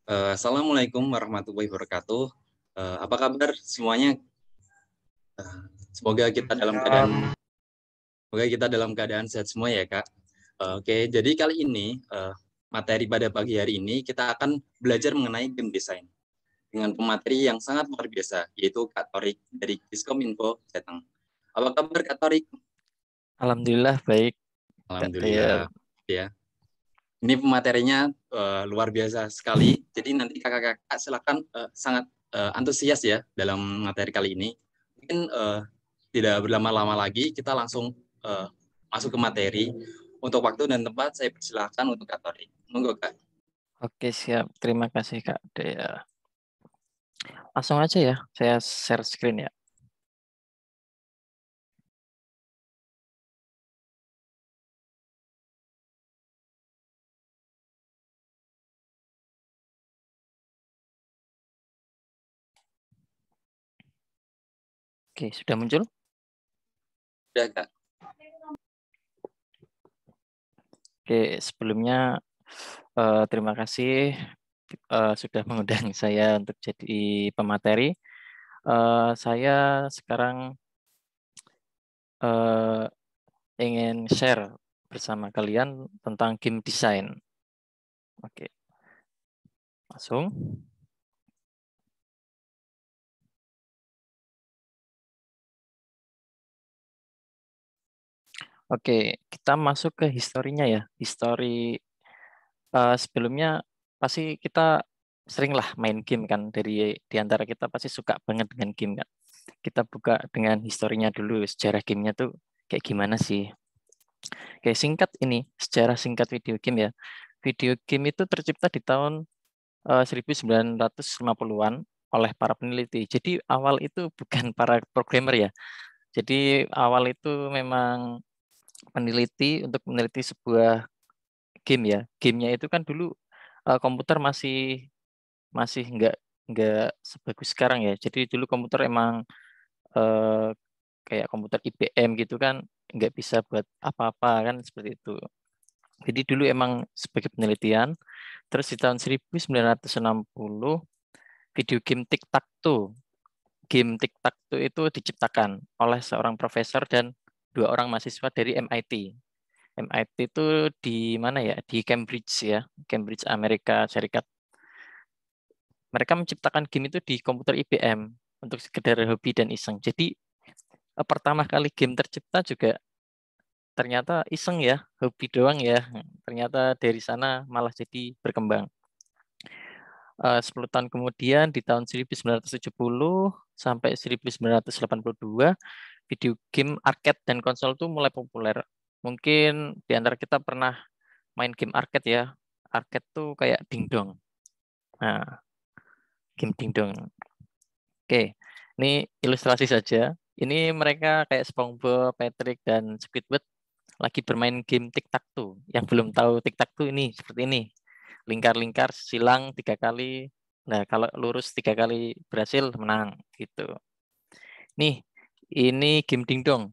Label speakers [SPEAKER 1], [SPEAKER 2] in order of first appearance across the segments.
[SPEAKER 1] Assalamualaikum warahmatullahi wabarakatuh. Apa kabar semuanya? Eh, semoga kita dalam keadaan semoga kita dalam keadaan sehat semua ya, Kak. Oke, jadi kali ini materi pada pagi hari ini kita akan belajar mengenai game design dengan pemateri yang sangat luar biasa, yaitu Kak Torik dari Kiskominfo Jateng. Apa kabar Kak Torik?
[SPEAKER 2] Alhamdulillah baik, Kak Dea.
[SPEAKER 1] Alhamdulillah. Ya, ini pematerinya luar biasa sekali. Jadi nanti kakak-kakak silakan sangat antusias ya dalam materi kali ini. Mungkin tidak berlama-lama lagi, kita langsung masuk ke materi. Untuk waktu dan tempat, saya persilahkan untuk Kak Tori. Monggo, Kak.
[SPEAKER 2] Oke, siap. Terima kasih, Kak Dea. Langsung aja ya, saya share screen ya. Oke, sudah muncul?
[SPEAKER 1] Sudah, Kak.
[SPEAKER 2] Oke, sebelumnya terima kasih sudah mengundang saya untuk jadi pemateri. Saya sekarang eh, ingin share bersama kalian tentang game design. Oke, langsung. Oke, kita masuk ke historinya ya. Histori sebelumnya pasti kita sering lah main game kan, dari di antara kita pasti suka banget dengan game kan. Kita buka dengan historinya dulu, sejarah gamenya tuh kayak gimana sih. Kayak singkat ini, sejarah singkat video game ya. Video game itu tercipta di tahun 1950-an oleh para peneliti. Jadi awal itu bukan para programmer ya. Jadi awal itu memang peneliti untuk meneliti sebuah game ya. Gamenya itu kan dulu komputer masih masih nggak sebagus sekarang ya. Jadi dulu komputer emang eh, kayak komputer IBM gitu kan nggak bisa buat apa-apa kan seperti itu. Jadi dulu emang sebagai penelitian. Terus di tahun 1960 video game Tic-Tac-Toe. Game Tic-Tac-Toe itu diciptakan oleh seorang profesor dan dua orang mahasiswa dari MIT. MIT itu di mana ya? Di Cambridge ya, Cambridge Amerika Serikat. Mereka menciptakan game itu di komputer IBM untuk sekedar hobi dan iseng. Jadi pertama kali game tercipta juga ternyata iseng ya, hobi doang ya. Ternyata dari sana malah jadi berkembang. 10 tahun kemudian di tahun 1970 sampai 1982 video game arcade dan konsol itu mulai populer. Mungkin di antara kita pernah main game arcade ya. Arcade tuh kayak dingdong. Nah, game dingdong. Oke, ini ilustrasi saja. Ini mereka kayak SpongeBob, Patrick, dan Squidward lagi bermain game tic-tac-toe. Yang belum tahu tic-tac-toe ini seperti ini. Lingkar-lingkar, silang 3 kali. Nah, kalau lurus 3 kali berhasil, menang. Gitu. Nih, ini game dingdong.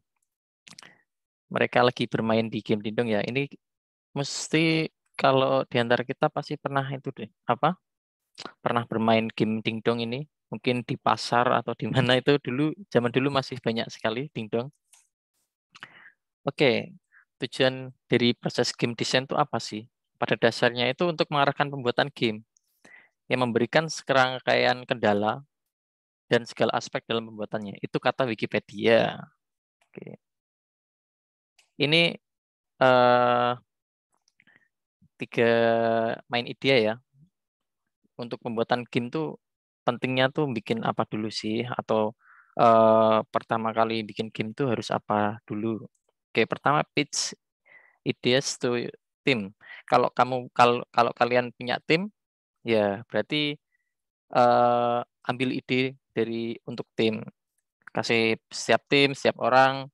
[SPEAKER 2] Mereka lagi bermain di game dingdong ya. Ini mesti kalau di antara kita pasti pernah itu deh. Apa? Pernah bermain game dingdong ini. Mungkin di pasar atau di mana itu dulu, zaman dulu masih banyak sekali dingdong. Oke, tujuan dari proses game design itu apa sih? Pada dasarnya itu untuk mengarahkan pembuatan game yang memberikan serangkaian kendala dan segala aspek dalam pembuatannya. Itu kata Wikipedia. Oke. Ini eh, 3 main ide ya. Untuk pembuatan game tuh pentingnya tuh bikin apa dulu sih? Atau pertama kali bikin game tuh harus apa dulu? Oke, pertama pitch ideas to team. Kalau kalian punya tim, ya berarti ambil ide dari untuk tim. Kasih setiap tim, setiap orang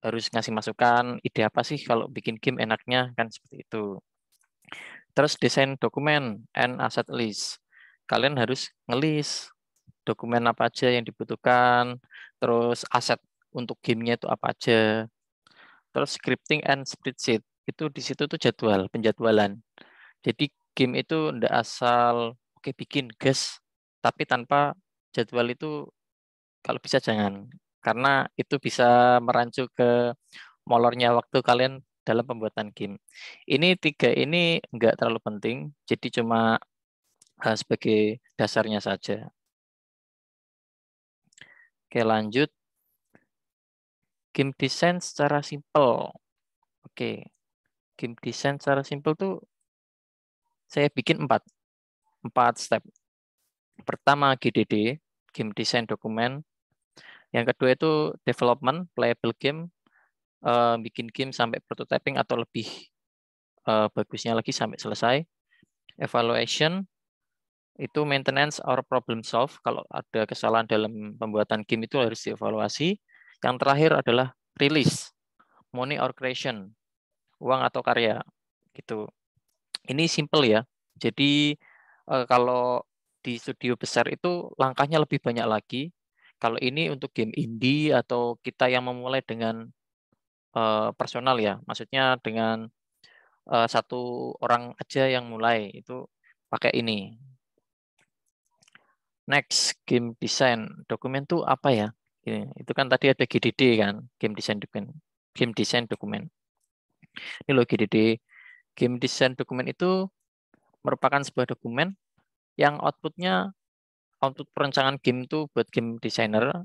[SPEAKER 2] harus ngasih masukan, ide apa sih kalau bikin game enaknya kan seperti itu. Terus desain dokumen and asset list. Kalian harus ngelis dokumen apa aja yang dibutuhkan, terus aset untuk gamenya itu apa aja. Terus scripting and spreadsheet. Itu di situ tuh jadwal, penjadwalan. Jadi game itu ndak asal oke bikin gas, tapi tanpa jadwal itu kalau bisa jangan. Karena itu bisa merancu ke molornya waktu kalian dalam pembuatan game. Ini tiga ini enggak terlalu penting, jadi cuma sebagai dasarnya saja. Oke, lanjut. Game design secara simpel. Oke, game design secara simpel tuh saya bikin 4 step. Pertama GDD, game design dokumen. Yang kedua itu development, playable game, bikin game sampai prototyping atau lebih bagusnya lagi sampai selesai. Evaluation, itu maintenance or problem solve. Kalau ada kesalahan dalam pembuatan game itu harus dievaluasi. Yang terakhir adalah release, money or creation, uang atau karya. Gitu. Ini simple ya. Jadi kalau di studio besar itu langkahnya lebih banyak lagi. Kalau ini untuk game indie atau kita yang memulai dengan personal ya, maksudnya dengan satu orang aja yang mulai itu pakai ini. Next, game design dokumen tuh apa ya? Itu kan tadi ada GDD kan, game design dokumen. Game design dokumen. Ini loh GDD. Game design dokumen itu merupakan sebuah dokumen yang output perancangan game itu buat game designer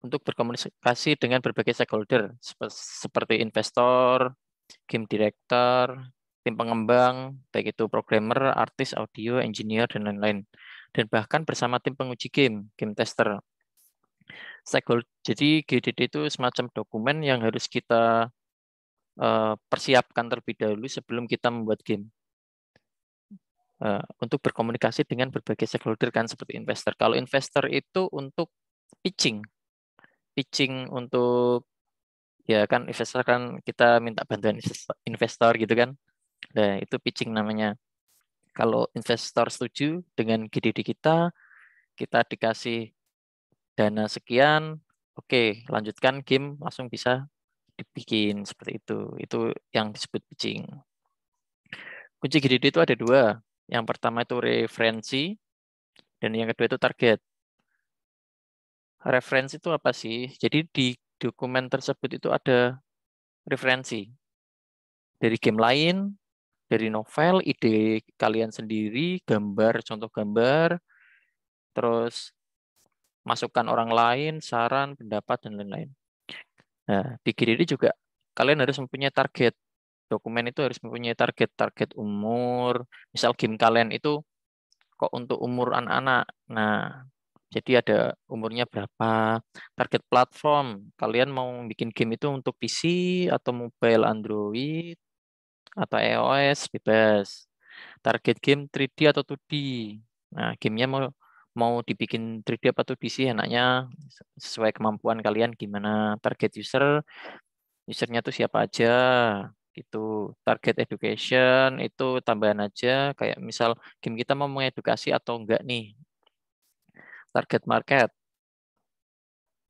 [SPEAKER 2] untuk berkomunikasi dengan berbagai stakeholder seperti investor, game director, tim pengembang, baik itu programmer, artis, audio, engineer, dan lain-lain. Dan bahkan bersama tim penguji game tester. Jadi GDD itu semacam dokumen yang harus kita persiapkan terlebih dahulu sebelum kita membuat game. Untuk berkomunikasi dengan berbagai stakeholder kan seperti investor. Kalau investor itu untuk pitching untuk ya kan investor kan kita minta bantuan investor gitu kan. Nah, itu pitching namanya. Kalau investor setuju dengan GDD kita dikasih dana sekian, oke, lanjutkan game langsung bisa dibikin seperti itu. Itu yang disebut pitching. Kunci GDD itu ada 2. Yang pertama itu referensi dan yang kedua itu target. Referensi itu apa sih? Jadi di dokumen tersebut itu ada referensi dari game lain, dari novel, ide kalian sendiri, gambar, contoh gambar, terus masukan orang lain, saran, pendapat, dan lain-lain. Nah, di GDD juga kalian harus mempunyai target. Dokumen itu harus mempunyai target umur. Misal game kalian itu kok untuk umur anak-anak. Nah, jadi ada umurnya berapa. Target platform, kalian mau bikin game itu untuk PC atau mobile Android atau iOS, bebas. Target game 3D atau 2D. Nah, gamenya mau dibikin 3D apa 2D sih enaknya sesuai kemampuan kalian gimana. Target usernya tuh siapa aja gitu. Target education itu tambahan aja kayak misal game kita mau mengedukasi atau enggak nih. Target market.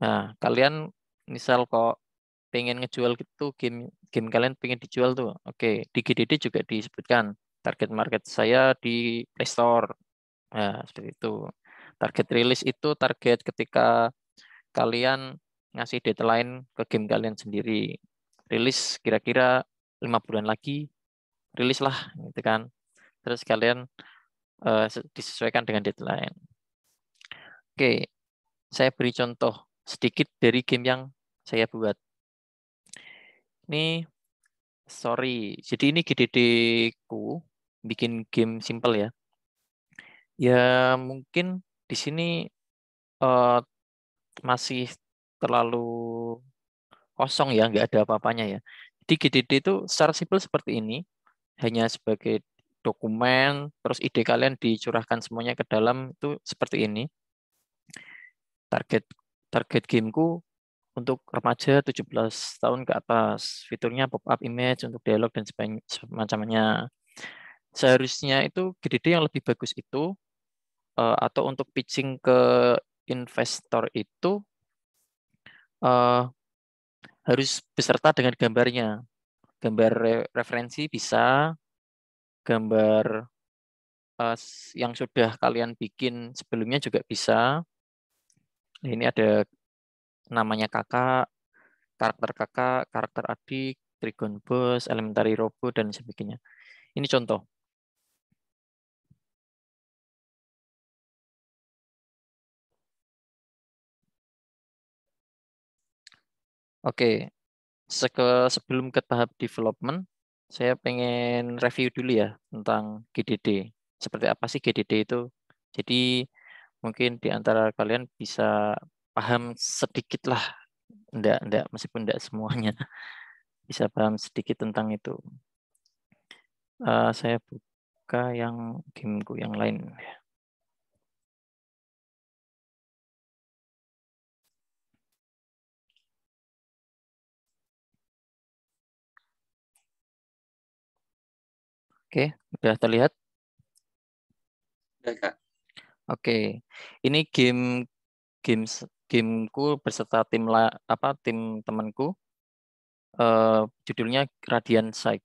[SPEAKER 2] Nah, kalian misal kok pengen ngejual gitu game game kalian pengen dijual tuh. Oke, di GDD juga disebutkan target market saya di Play Store. Nah, seperti itu. Target rilis itu target ketika kalian ngasih deadline ke game kalian sendiri. Rilis kira-kira 5 bulan lagi, rilis lah gitu kan. Terus kalian disesuaikan dengan deadline. Oke, saya beri contoh sedikit dari game yang saya buat. Ini sorry, jadi ini GDD ku bikin game simple ya. Ya mungkin di sini uh, masih terlalu kosong ya, nggak ada apa-apanya ya. Jadi GDD itu secara simpel seperti ini, hanya sebagai dokumen, terus ide kalian dicurahkan semuanya ke dalam itu seperti ini. Target target gameku untuk remaja 17 tahun ke atas. Fiturnya pop-up image untuk dialog dan semacamnya. Seharusnya itu GDD yang lebih bagus itu atau untuk pitching ke investor itu harus beserta dengan gambarnya. Gambar referensi bisa, gambar yang sudah kalian bikin sebelumnya juga bisa. Nah, ini ada namanya kakak, karakter adik, Trigon Boss, Elementary Robot, dan sebagainya. Ini contoh. Oke, sebelum ke tahap development, saya pengen review dulu ya tentang GDD. Seperti apa sih GDD itu? Jadi mungkin di antara kalian bisa paham sedikit lah, enggak, meskipun enggak semuanya, bisa paham sedikit tentang itu. Saya buka yang gameku yang lain. Oke, udah terlihat?
[SPEAKER 1] Udah, Kak.
[SPEAKER 2] Oke, ini gameku beserta tim temanku. Judulnya Radiant Sight.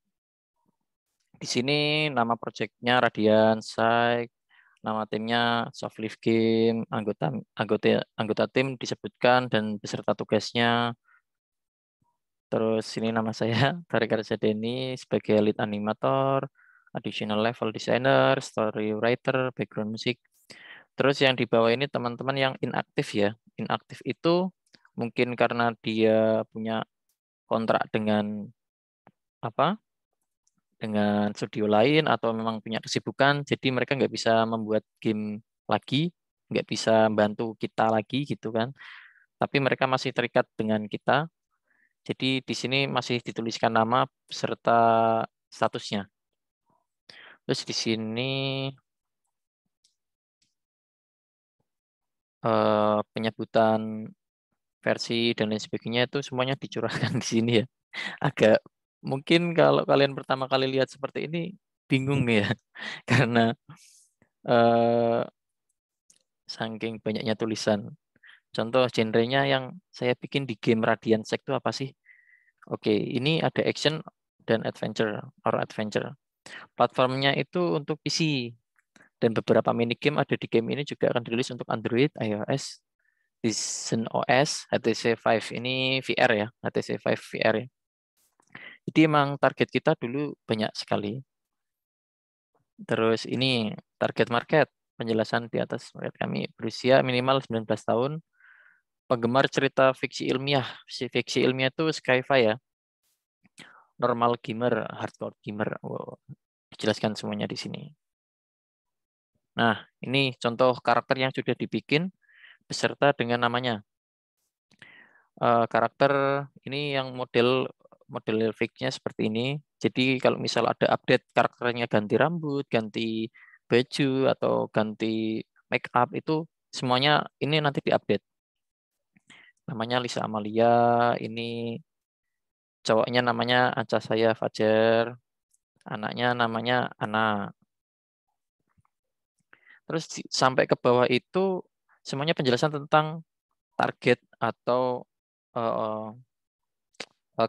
[SPEAKER 2] Di sini nama projectnya Radiant Sight, nama timnya Softlift Game, anggota tim disebutkan dan beserta tugasnya. Terus ini nama saya Tarik Arja Denny sebagai lead animator, additional level designer, story writer, background music. Terus yang di bawah ini teman-teman yang inaktif ya. Inaktif itu mungkin karena dia punya kontrak dengan apa? Dengan studio lain atau memang punya kesibukan, jadi mereka nggak bisa membuat game lagi, nggak bisa bantu kita lagi gitu kan. Tapi mereka masih terikat dengan kita. Jadi di sini masih dituliskan nama serta statusnya. Terus di sini penyebutan versi dan lain sebagainya itu semuanya dicurahkan di sini ya. Agak mungkin kalau kalian pertama kali lihat seperti ini bingung ya karena eh, saking banyaknya tulisan. Contoh genrenya yang saya bikin di game Radiant Sect itu apa sih? Oke, ini ada action dan adventure. Platformnya itu untuk PC dan beberapa mini game ada di game ini juga akan dirilis untuk Android, iOS, Vision OS, HTC Vive. Ini VR ya, HTC Vive VR ya. Jadi emang target kita dulu banyak sekali. Terus ini target market, penjelasan di atas market kami berusia minimal 19 tahun, penggemar cerita fiksi ilmiah. Fiksi ilmiah itu sci-fi ya, normal gamer, hardcore gamer. Wow, dijelaskan semuanya di sini. Nah, ini contoh karakter yang sudah dibikin beserta dengan namanya. Karakter ini yang model fix-nya seperti ini. Jadi kalau misal ada update karakternya ganti rambut, ganti baju atau ganti make up itu semuanya ini nanti diupdate. Namanya Lisa Amalia, ini cowoknya namanya Anca Saya Fajar, anaknya namanya Ana. Terus sampai ke bawah itu semuanya penjelasan tentang target atau uh,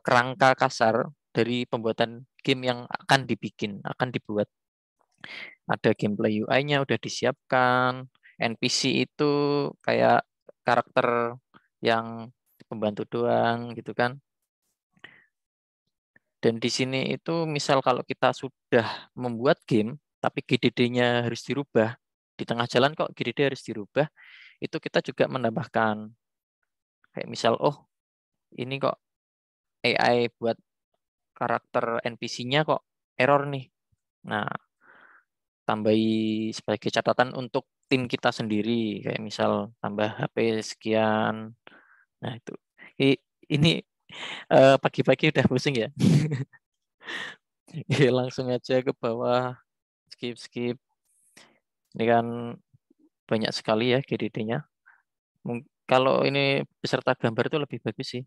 [SPEAKER 2] kerangka kasar dari pembuatan game yang akan dibuat. Ada gameplay UI-nya udah disiapkan, NPC itu kayak karakter yang pembantu doang gitu kan. Dan di sini itu misal kalau kita sudah membuat game, tapi GDD-nya harus dirubah, di tengah jalan kok GDD harus dirubah, itu kita juga menambahkan. Kayak misal, oh ini kok AI buat karakter NPC-nya kok error nih. Nah, tambahi sebagai catatan untuk tim kita sendiri, kayak misal tambah HP sekian. Nah, itu. Ini pagi-pagi udah pusing ya. Langsung aja ke bawah, skip. Ini kan banyak sekali ya GDD-nya. Kalau ini beserta gambar itu lebih bagus sih.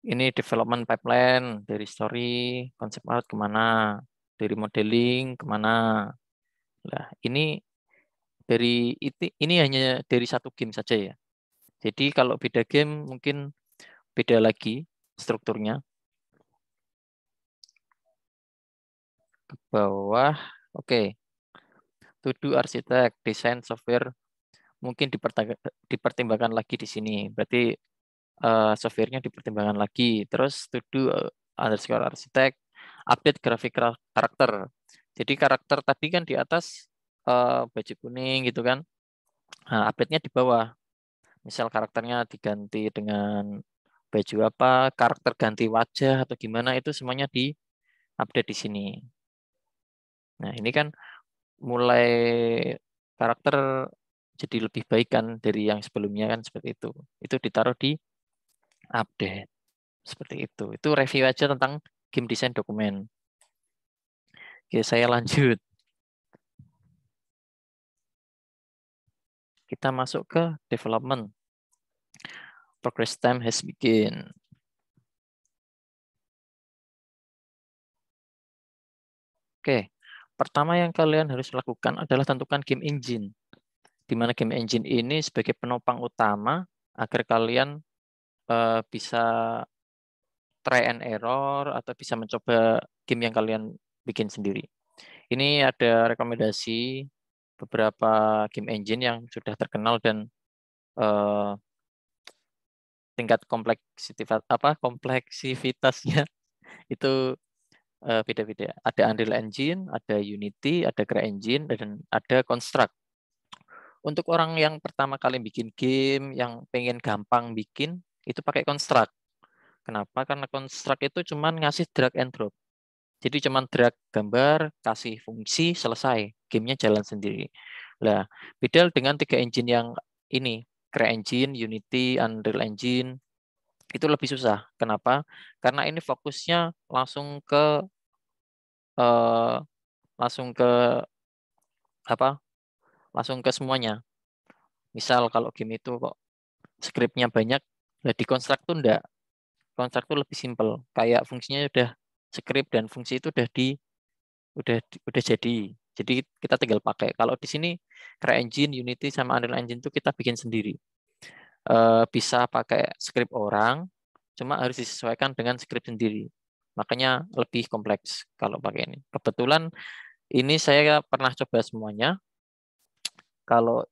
[SPEAKER 2] Ini development pipeline dari story, konsep art kemana, dari modeling kemana. Nah, ini hanya dari satu game saja ya. Jadi kalau beda game mungkin beda lagi strukturnya. Ke bawah, oke. to do arsitek, desain software mungkin dipertimbangkan lagi di sini. Berarti softwarenya dipertimbangkan lagi. Terus to do underscore arsitek, update grafik karakter. Jadi karakter tadi kan di atas baju kuning gitu kan. Nah, update-nya di bawah. Misal karakternya diganti dengan baju apa, karakter ganti wajah atau gimana, itu semuanya di update di sini. Nah, ini kan mulai karakter jadi lebih baik kan dari yang sebelumnya kan seperti itu. Itu ditaruh di update. Seperti itu. Itu review aja tentang game design dokumen. Oke, saya lanjut. Kita masuk ke development. Progress time has begin. Oke, pertama yang kalian harus lakukan adalah tentukan game engine. Di mana game engine ini sebagai penopang utama agar kalian bisa try and error atau bisa mencoba game yang kalian bikin sendiri. Ini ada rekomendasi beberapa game engine yang sudah terkenal dan tingkat kompleksivitasnya itu beda-beda. Ada Unreal Engine, ada Unity, ada CryEngine, dan ada Construct. Untuk orang yang pertama kali bikin game, yang pengen gampang bikin, itu pakai Construct. Kenapa? Karena Construct itu cuma ngasih drag and drop. Jadi cuma drag gambar, kasih fungsi, selesai. Gamenya jalan sendiri. Nah, beda dengan 3 engine yang ini, CryEngine, Unity, Unreal Engine, itu lebih susah. Kenapa? Karena ini fokusnya eh, langsung ke apa? Langsung ke semuanya. Misal kalau game itu kok scriptnya banyak, nah di construct tuh enggak. Construct tuh lebih simple. Kayak fungsinya udah script dan fungsi itu udah jadi. Jadi kita tinggal pakai. Kalau di sini CryEngine, Unity sama Unreal Engine itu kita bikin sendiri. Bisa pakai script orang, cuma harus disesuaikan dengan script sendiri. Makanya lebih kompleks kalau pakai ini. Kebetulan ini saya pernah coba semuanya. Kalau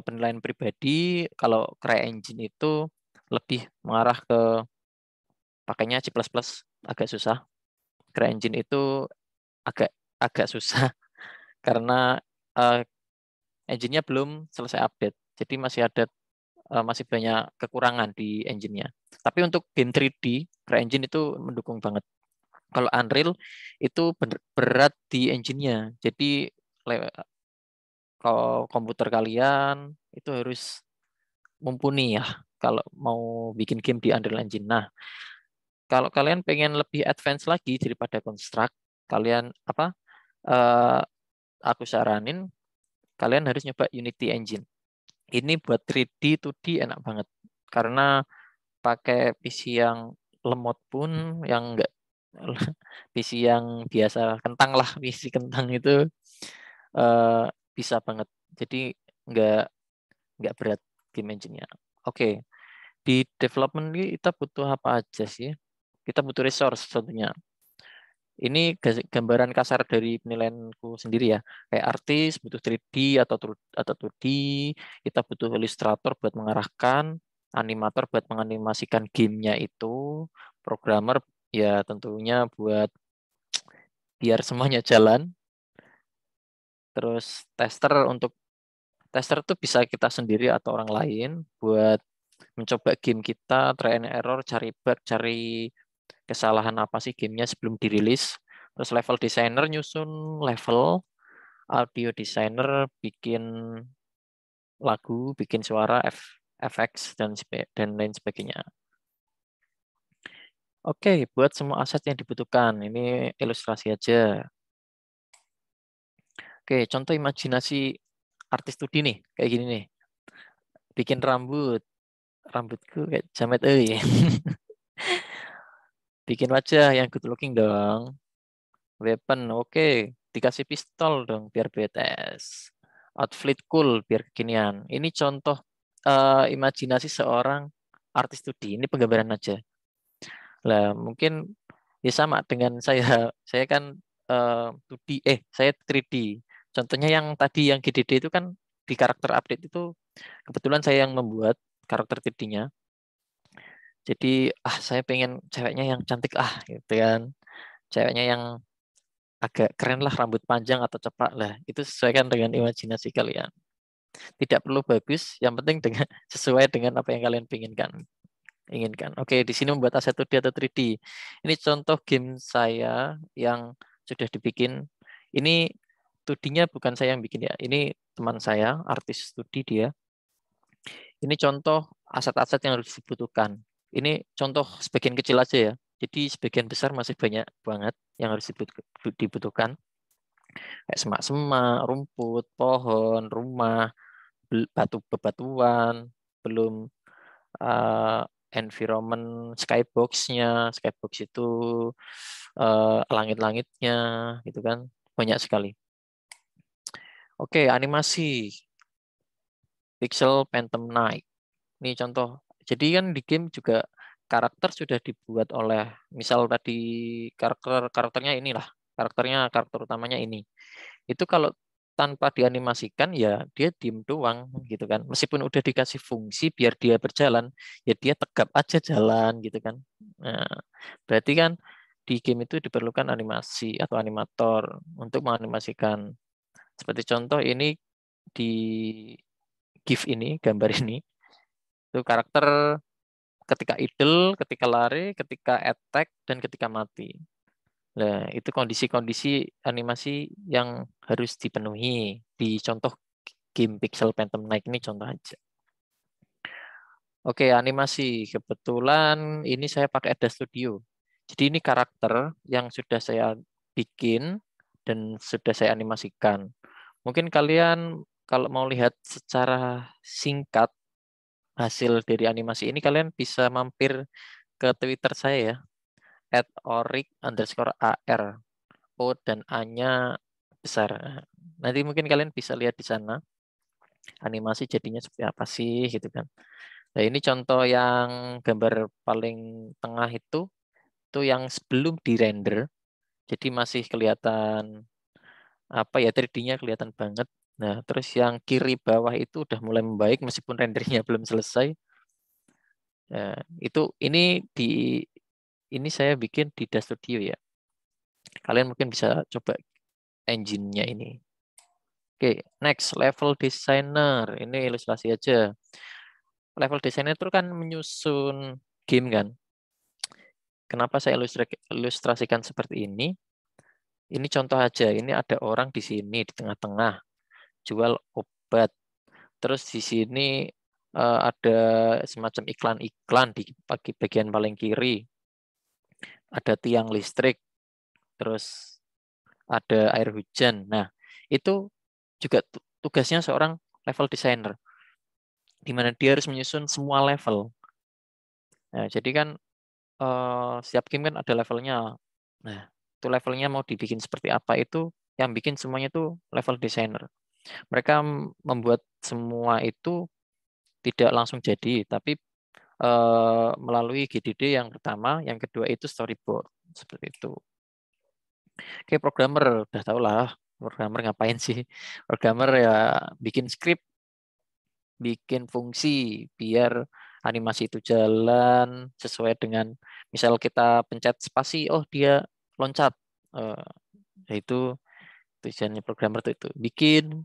[SPEAKER 2] penilaian pribadi, kalau CryEngine itu lebih mengarah ke pakainya C++, agak susah. CryEngine itu agak agak susah karena uh, engine-nya belum selesai update. Jadi masih banyak kekurangan di engine-nya. Tapi untuk game 3D, CryEngine itu mendukung banget. Kalau Unreal itu berat di engine-nya. Jadi kalau komputer kalian itu harus mumpuni ya kalau mau bikin game di Unreal Engine. Nah, kalau kalian pengen lebih advance lagi daripada Construct, kalian eh, aku saranin kalian harus nyoba Unity Engine. Ini buat 3D, 2D enak banget. Karena pakai PC yang lemot pun, yang enggak PC yang biasa kentang lah, PC kentang itu eh, bisa banget. Jadi enggak berat game engine-nya. Oke, di development ini kita butuh apa aja sih? Kita butuh resource tentunya. Ini gambaran kasar dari penilaianku sendiri ya. Kayak artis butuh 3D atau 2D, kita butuh ilustrator buat mengarahkan, animator buat menganimasikan gamenya itu, programmer ya tentunya buat biar semuanya jalan. Terus tester tuh bisa kita sendiri atau orang lain buat mencoba game kita, try and error, cari bug, cari kesalahan apa sih gamenya sebelum dirilis. Terus level designer nyusun level, audio designer bikin lagu, bikin suara, FX dan lain sebagainya. Oke, buat semua aset yang dibutuhkan. Ini ilustrasi aja. Oke, contoh imajinasi artis 2D nih, kayak gini nih. Bikin rambutku kayak jamet Bikin wajah yang good looking dong. Weapon, oke. Dikasih pistol dong, biar BTS. Outfit cool, biar kekinian. Ini contoh imajinasi seorang artis 2D. Ini penggambaran aja. Lah, mungkin ya sama dengan saya. Saya kan 2D, saya 3D. Contohnya yang tadi yang GDD itu kan di karakter update itu kebetulan saya yang membuat karakter 3D-nya. Jadi saya pengen ceweknya yang cantik gitu kan. Ceweknya yang agak keren lah, rambut panjang atau cepak lah. Itu sesuaikan dengan imajinasi kalian. Tidak perlu bagus, yang penting dengan sesuai dengan apa yang kalian inginkan. Oke, di sini membuat aset 2D atau 3D. Ini contoh game saya yang sudah dibikin. Ini 2D-nya bukan saya yang bikin ya. Ini teman saya, artis 2D dia. Ini contoh aset-aset yang harus dibutuhkan. Ini contoh sebagian kecil aja ya. Jadi sebagian besar masih banyak banget yang harus dibutuhkan. Kayak semak-semak, rumput, pohon, rumah, bebatuan, belum uh, environment skybox-nya. Skybox itu langit-langitnya gitu kan. Banyak sekali. Oke, animasi Pixel Phantom Night. Ini contoh. Jadi kan di game juga karakter sudah dibuat oleh, misal tadi karakternya inilah, karakter utamanya ini. Itu kalau tanpa dianimasikan ya dia diem doang gitu kan. Meskipun udah dikasih fungsi biar dia berjalan, ya dia tegap aja jalan gitu kan. Nah, berarti kan di game itu diperlukan animasi atau animator untuk menganimasikan. Seperti contoh ini di GIF ini, gambar ini, itu karakter ketika idle, ketika lari, ketika attack, dan ketika mati. Nah, itu kondisi-kondisi animasi yang harus dipenuhi di contoh game Pixel Phantom Night ini contoh aja. Oke, animasi. Kebetulan ini saya pakai Ada Studio. Jadi ini karakter yang sudah saya bikin dan sudah saya animasikan. Mungkin kalian kalau mau lihat secara singkat hasil dari animasi ini, kalian bisa mampir ke Twitter saya ya, @orik_ar. O dan A-nya besar. Nanti mungkin kalian bisa lihat di sana animasi jadinya seperti apa sih gitu kan. Nah, ini contoh yang gambar paling tengah itu yang sebelum di-render. Jadi masih kelihatan apa ya, 3D-nya kelihatan banget. Nah, terus yang kiri bawah itu udah mulai membaik meskipun rendernya belum selesai. Nah, ini saya bikin di Dash Studio ya. Kalian mungkin bisa coba engine-nya ini. Oke, next level designer. Ini ilustrasi aja. Level designer itu kan menyusun game kan. Kenapa saya ilustrasikan seperti ini? Ini contoh aja. Ini ada orang di sini di tengah-tengah jual obat. Terus di sini ada semacam iklan-iklan di bagian paling kiri. Ada tiang listrik. Terus ada air hujan. Nah, itu juga tugasnya seorang level designer, di mana dia harus menyusun semua level. Nah, jadi kan setiap game kan ada levelnya. Nah, itu levelnya mau dibikin seperti apa itu yang bikin semuanya itu level designer. Mereka membuat semua itu tidak langsung jadi, tapi melalui GDD yang pertama, yang kedua itu storyboard seperti itu. Oke, programmer udah tau lah, programmer ngapain sih? Programmer ya bikin script, bikin fungsi biar animasi itu jalan sesuai dengan, misal kita pencet spasi, oh dia loncat. Itu tujuannya programmer itu bikin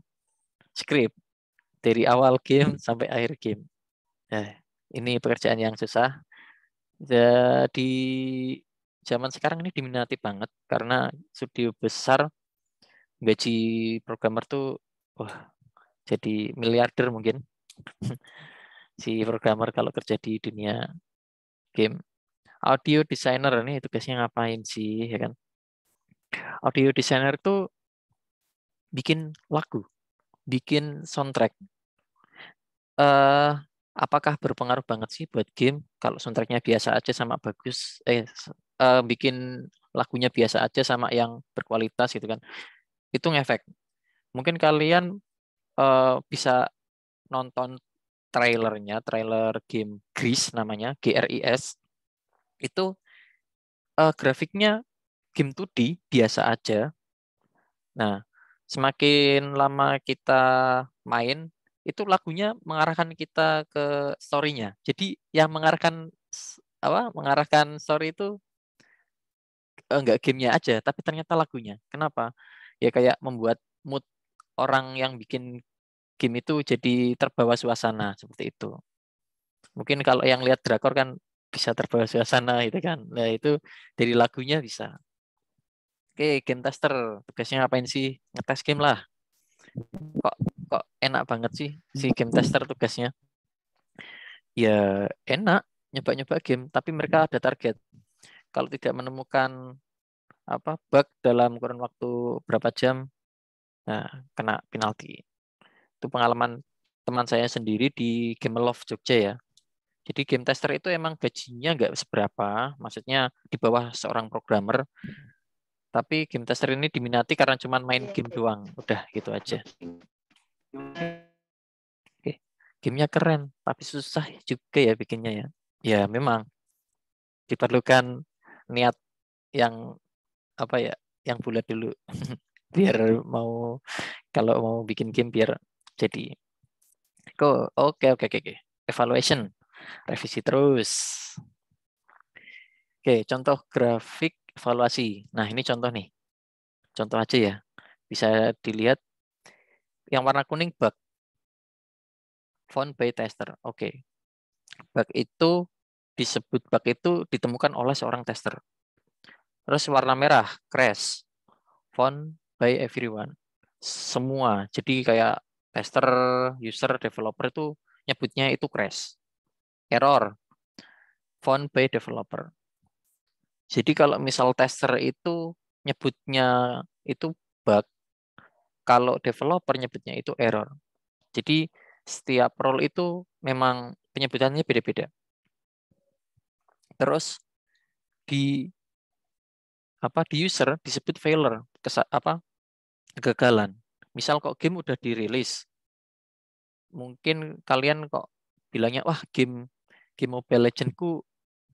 [SPEAKER 2] script dari awal game sampai akhir game. Ini pekerjaan yang susah. Jadi zaman sekarang ini diminati banget karena studio besar gaji programmer tuh wah jadi miliarder mungkin. Si programmer kalau kerja di dunia game. Audio designer ini tugasnya ngapain sih ya kan? Audio designer itu bikin lagu, bikin soundtrack. Apakah berpengaruh banget sih buat game kalau soundtracknya biasa aja sama bagus? Bikin lagunya biasa aja sama yang berkualitas gitu kan? Itu ngefek. Mungkin kalian bisa nonton trailernya, trailer game Gris namanya, GRIS. Itu grafiknya game 2D biasa aja. Nah, semakin lama kita main, itu lagunya mengarahkan kita ke story-nya. Jadi yang mengarahkan story itu enggak gamenya aja, tapi ternyata lagunya. Kenapa? Ya kayak membuat mood orang yang bikin game itu jadi terbawa suasana seperti itu. Mungkin kalau yang lihat drakor kan bisa terbawa suasana gitu kan. Nah itu dari lagunya bisa. Oke, game tester tugasnya ngapain sih? Ngetes game lah. Kok kok enak banget sih si game tester tugasnya? Ya enak nyoba-nyoba game, tapi mereka ada target. Kalau tidak menemukan bug dalam kurun waktu berapa jam, nah kena penalti. Itu pengalaman teman saya sendiri di Game Love Jogja ya. Jadi game tester itu emang gajinya nggak seberapa, maksudnya di bawah seorang programmer. Tapi game tester ini diminati karena cuma main game doang, udah gitu aja. Oke, gamenya keren, tapi susah juga ya bikinnya ya. Ya memang diperlukan niat yang yang bulat dulu biar mau kalau mau bikin game biar jadi. Oke oke oke. Evaluation, revisi terus. Oke, contoh grafik evaluasi. Nah, ini contoh nih. Contoh aja ya. Bisa dilihat yang warna kuning bug. Found by tester. Oke. Bug itu disebut bug itu ditemukan oleh seorang tester. Terus warna merah, crash. Found by everyone. Semua. Jadi kayak tester, user, developer itu nyebutnya itu crash. Error. Found by developer. Jadi kalau misal tester itu nyebutnya itu bug, kalau developer nyebutnya itu error. Jadi setiap role itu memang penyebutannya beda-beda. Terus di di user disebut failure, kegagalan. Misal kok game udah dirilis, mungkin kalian kok bilangnya wah game Mobile Legends-ku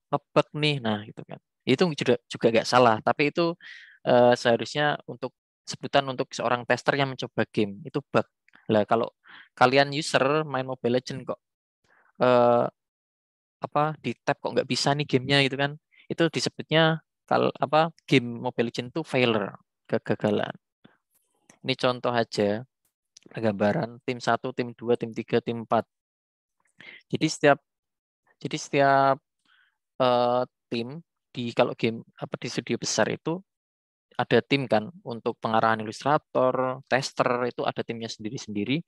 [SPEAKER 2] ngebug nih. Nah, gitu kan. Itu juga nggak salah, tapi itu seharusnya untuk sebutan untuk seorang tester yang mencoba game, itu bug. Lah kalau kalian user main Mobile Legends kok eh, di tab kok nggak bisa nih gamenya gitu kan, itu disebutnya kalau game Mobile Legends itu failure, kegagalan. Ini contoh aja gambaran tim 1, tim 2, tim 3, tim 4. Jadi setiap tim kalau game di studio besar itu ada tim kan untuk pengarahan ilustrator, tester itu ada timnya sendiri-sendiri.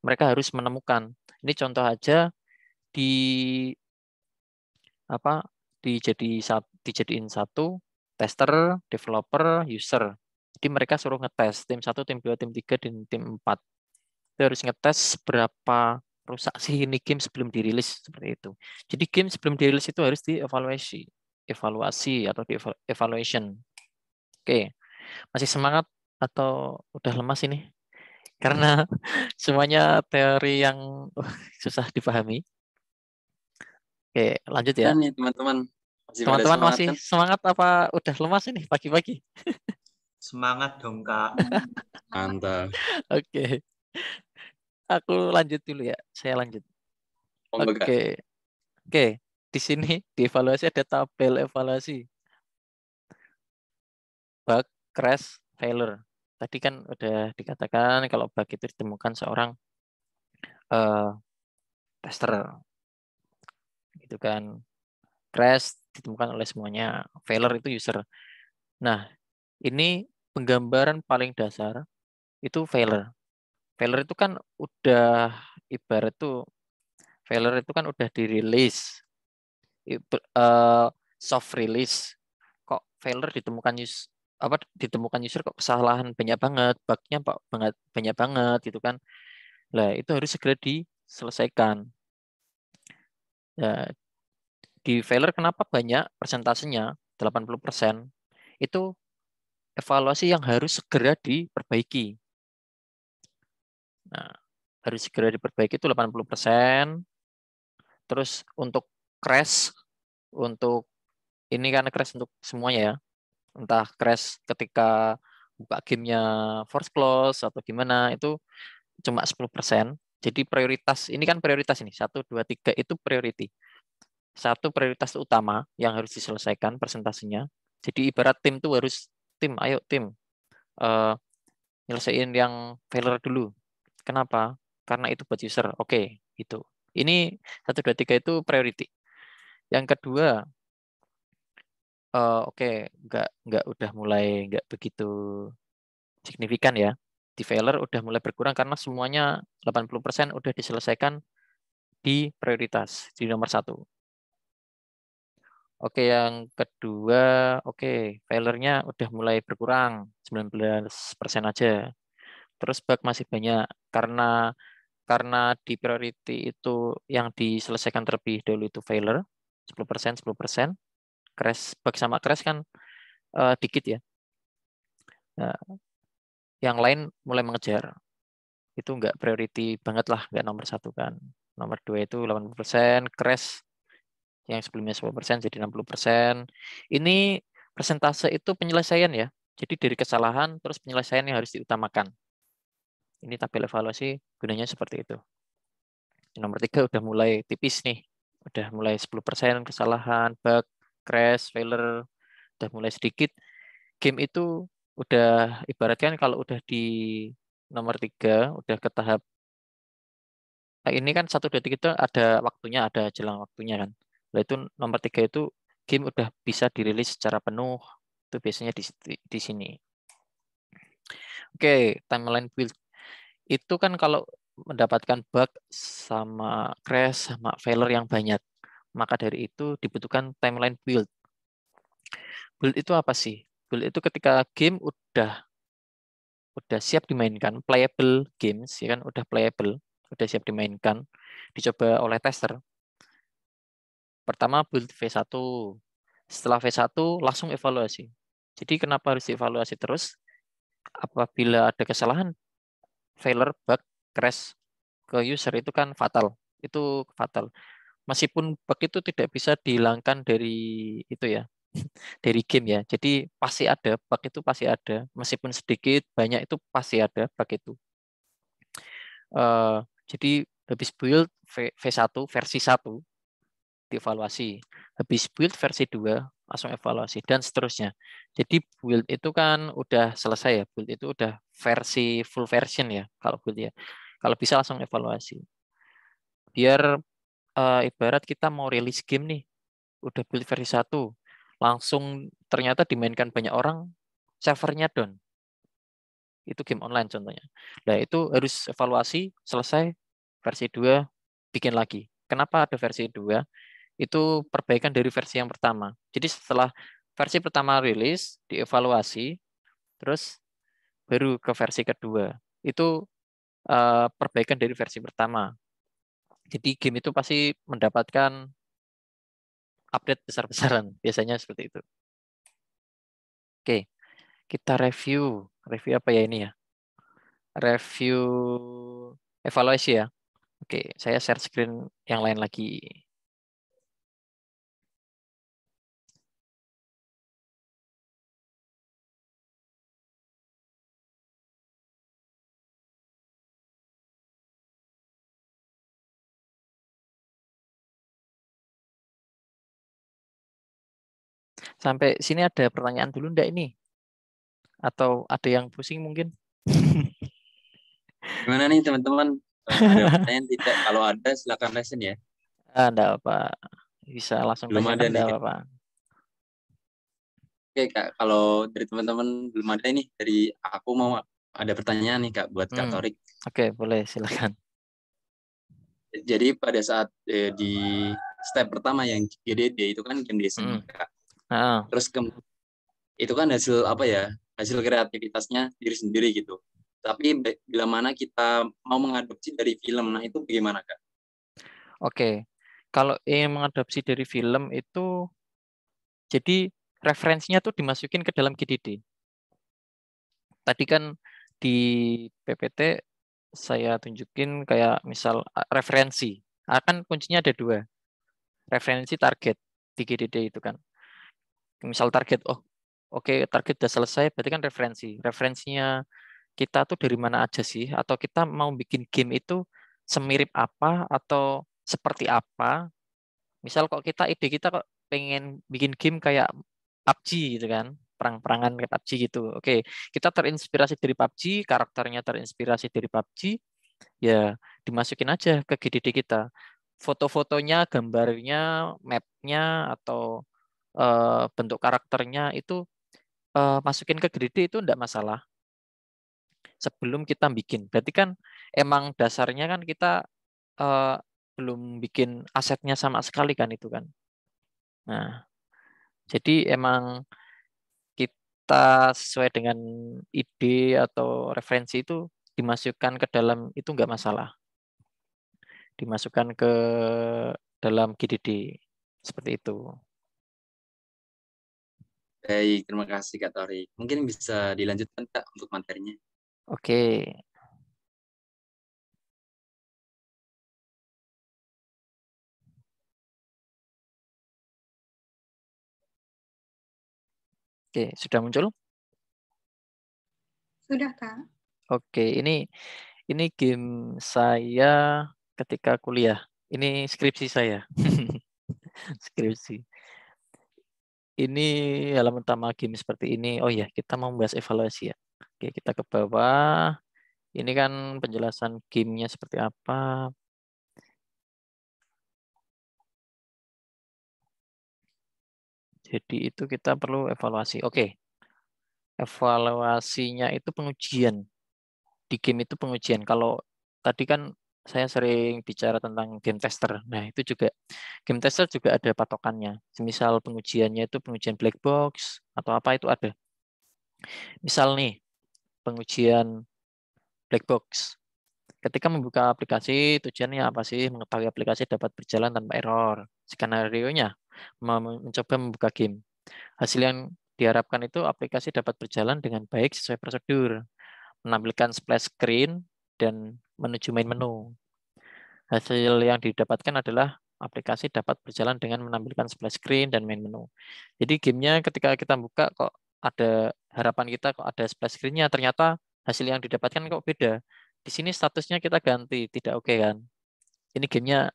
[SPEAKER 2] Mereka harus menemukan. Ini contoh aja di apa dijadiin satu tester, developer, user. Jadi mereka suruh ngetes tim 1, tim 2, tim 3, dan tim 4. Itu harus ngetes seberapa rusak sih ini game sebelum dirilis seperti itu. Jadi game sebelum dirilis itu harus evaluasi atau di evaluation. Oke, masih semangat atau udah lemas ini? Karena semuanya teori yang susah dipahami. Oke, lanjut ya.
[SPEAKER 1] Nah nih teman-teman, masih pada
[SPEAKER 2] Teman-teman
[SPEAKER 1] semangat
[SPEAKER 2] masih
[SPEAKER 1] kan?
[SPEAKER 2] semangat apa udah lemas ini pagi-pagi?
[SPEAKER 3] Semangat dong, Kak.
[SPEAKER 1] Mantap.
[SPEAKER 2] Oke, aku lanjut dulu ya. Saya lanjut.
[SPEAKER 1] Monggo, Kak.
[SPEAKER 2] Oke, oke. Di sini di evaluasi ada tabel evaluasi. Bug, crash, failure. Tadi kan udah dikatakan kalau bug itu ditemukan seorang eh, tester, gitu kan. Crash ditemukan oleh semuanya. Failure itu user. Nah, ini penggambaran paling dasar itu failure. Failure itu kan udah ibarat tuh failure itu kan udah dirilis, soft release. Kok failure ditemukan user kok kesalahan banyak banget, bugnya banyak banget gitu kan. Lah itu harus segera diselesaikan. Ya, di failure kenapa banyak persentasenya 80%? Itu evaluasi yang harus segera diperbaiki. Nah, harus segera diperbaiki itu 80%. Terus untuk crash, untuk ini kan crash untuk semuanya ya. Entah crash ketika buka gamenya force close atau gimana, itu cuma 10%. Jadi prioritas, ini kan prioritas ini, 1, 2, 3 itu priority. 1 prioritas utama yang harus diselesaikan persentasenya. Jadi ibarat tim tuh harus, ayo tim, nyelesain yang failure dulu. Kenapa? Karena itu buat user. Oke, gitu. Ini 1, 2, 3 itu priority. Yang kedua, oke, nggak udah mulai nggak begitu signifikan ya. Di failure udah mulai berkurang karena semuanya 80% udah diselesaikan di prioritas, di nomor 1. Oke, yang kedua, oke, failure-nya udah mulai berkurang, 19% aja. Terus bug masih banyak karena di priority itu yang diselesaikan terlebih dahulu itu failure, 10%, crash, bug sama crash kan dikit ya. Nah, yang lain mulai mengejar. Itu enggak priority banget lah, enggak nomor 1 kan. Nomor 2 itu 80%, crash yang sebelumnya 10% jadi 60%. Ini persentase itu penyelesaian ya. Jadi dari kesalahan terus penyelesaian yang harus diutamakan. Ini tabel evaluasi gunanya seperti itu. Nomor 3 udah mulai tipis nih. Udah mulai 10% kesalahan, bug, crash, failure, udah mulai sedikit. Game itu udah ibaratkan kalau udah di nomor 3, udah ke tahap ini kan 1, 2, 3 itu ada waktunya, ada jelang waktunya kan. Nah, itu nomor 3 itu game udah bisa dirilis secara penuh. Itu biasanya di sini. Oke, timeline build. Itu kan kalau mendapatkan bug sama crash sama failure yang banyak. Maka dari itu dibutuhkan timeline build. Build itu apa sih? Build itu ketika game udah siap dimainkan, playable games ya kan, udah playable, udah siap dimainkan, dicoba oleh tester. Pertama build V1. Setelah V1 langsung evaluasi. Jadi kenapa harus dievaluasi terus? Apabila ada kesalahan, failure, bug, crash ke user itu kan fatal. Itu fatal. Meskipun bug itu tidak bisa dihilangkan dari itu ya, dari game ya. Jadi pasti ada, bug itu pasti ada. Meskipun sedikit, banyak itu pasti ada bug itu. Jadi habis build V1 versi 1 dievaluasi. Habis build versi 2 langsung evaluasi dan seterusnya. Jadi build itu kan udah selesai ya. Build itu udah versi full version ya kalau build ya. Kalau bisa langsung evaluasi. Biar ibarat kita mau rilis game nih, udah build versi 1, langsung ternyata dimainkan banyak orang, servernya down. Itu game online contohnya. Nah, itu harus evaluasi, selesai, versi 2, bikin lagi. Kenapa ada versi 2? Itu perbaikan dari versi yang pertama. Jadi setelah versi pertama rilis, dievaluasi, terus baru ke versi kedua. Itu perbaikan dari versi pertama. Jadi game itu pasti mendapatkan update besar-besaran. Biasanya seperti itu. Oke, kita review. Review apa ya ini ya? Review evaluasi ya. Oke, saya share screen yang lain lagi. Sampai sini ada pertanyaan dulu enggak ini? Atau ada yang pusing mungkin?
[SPEAKER 1] Gimana nih teman-teman? Ada pertanyaan tidak? Kalau ada silakan lesen ya.
[SPEAKER 2] Enggak apa. Bisa langsung
[SPEAKER 1] Belum ada
[SPEAKER 2] tanyakan
[SPEAKER 1] nih.
[SPEAKER 2] enggak apa-apa.
[SPEAKER 1] Oke Kak, kalau dari teman-teman belum ada nih, dari aku mau ada pertanyaan nih Kak buat Kak Torik.
[SPEAKER 2] Oke, boleh silakan.
[SPEAKER 1] Jadi pada saat di step pertama yang GDD itu kan game design Kak. Terus itu kan hasil apa ya? Hasil kreativitasnya diri sendiri gitu. Tapi bila mana kita mau mengadopsi dari film, nah itu bagaimana Kak?
[SPEAKER 2] Oke, kalau ingin mengadopsi dari film itu, jadi referensinya tuh dimasukin ke dalam GDD. Tadi kan di PPT saya tunjukin kayak misal referensi. Kan kuncinya ada 2. Referensi target di GDD itu kan. Misal target, oh Oke, target udah selesai, berarti kan referensi. Referensinya kita tuh dari mana aja sih? Atau kita mau bikin game itu semirip apa atau seperti apa? Misal kok ide kita kok pengen bikin game kayak PUBG gitu kan, perang-perangan kayak PUBG gitu. Oke, kita terinspirasi dari PUBG, karakternya terinspirasi dari PUBG, ya dimasukin aja ke GDD kita. Foto-fotonya, gambarnya, mapnya atau bentuk karakternya itu masukin ke GDD itu enggak masalah. Sebelum kita bikin, berarti kan emang dasarnya kan kita eh, belum bikin asetnya sama sekali kan itu kan. Nah, jadi emang kita sesuai dengan ide atau referensi itu dimasukkan ke dalam itu enggak masalah. Dimasukkan ke dalam GDD seperti itu.
[SPEAKER 1] Baik, terima kasih Kak Tori. Mungkin bisa dilanjutkan Kak untuk materinya.
[SPEAKER 2] Oke. Oke, sudah muncul?
[SPEAKER 4] Sudah, Kak.
[SPEAKER 2] Oke, ini game saya ketika kuliah. Ini skripsi saya. Skripsi. Ini halaman utama game seperti ini. Oh ya, kita mau membahas evaluasi ya. Oke, kita ke bawah. Ini kan penjelasan gamenya seperti apa. Jadi itu kita perlu evaluasi. Oke, evaluasinya itu pengujian. Di game itu pengujian. Kalau tadi kan saya sering bicara tentang game tester. Nah, itu juga game tester juga ada patokannya. Misal pengujiannya itu pengujian black box atau apa itu ada. Misal nih, pengujian black box. Ketika membuka aplikasi, tujuannya apa sih? Mengetahui aplikasi dapat berjalan tanpa error. Skenario-nya mencoba membuka game. Hasil yang diharapkan itu aplikasi dapat berjalan dengan baik sesuai prosedur, menampilkan splash screen, dan menuju main menu. Hasil yang didapatkan adalah aplikasi dapat berjalan dengan menampilkan splash screen dan main menu. Jadi gamenya ketika kita buka kok ada harapan kita kok ada splash screen-nya, ternyata hasil yang didapatkan kok beda. Di sini statusnya kita ganti, tidak oke kan. Ini gamenya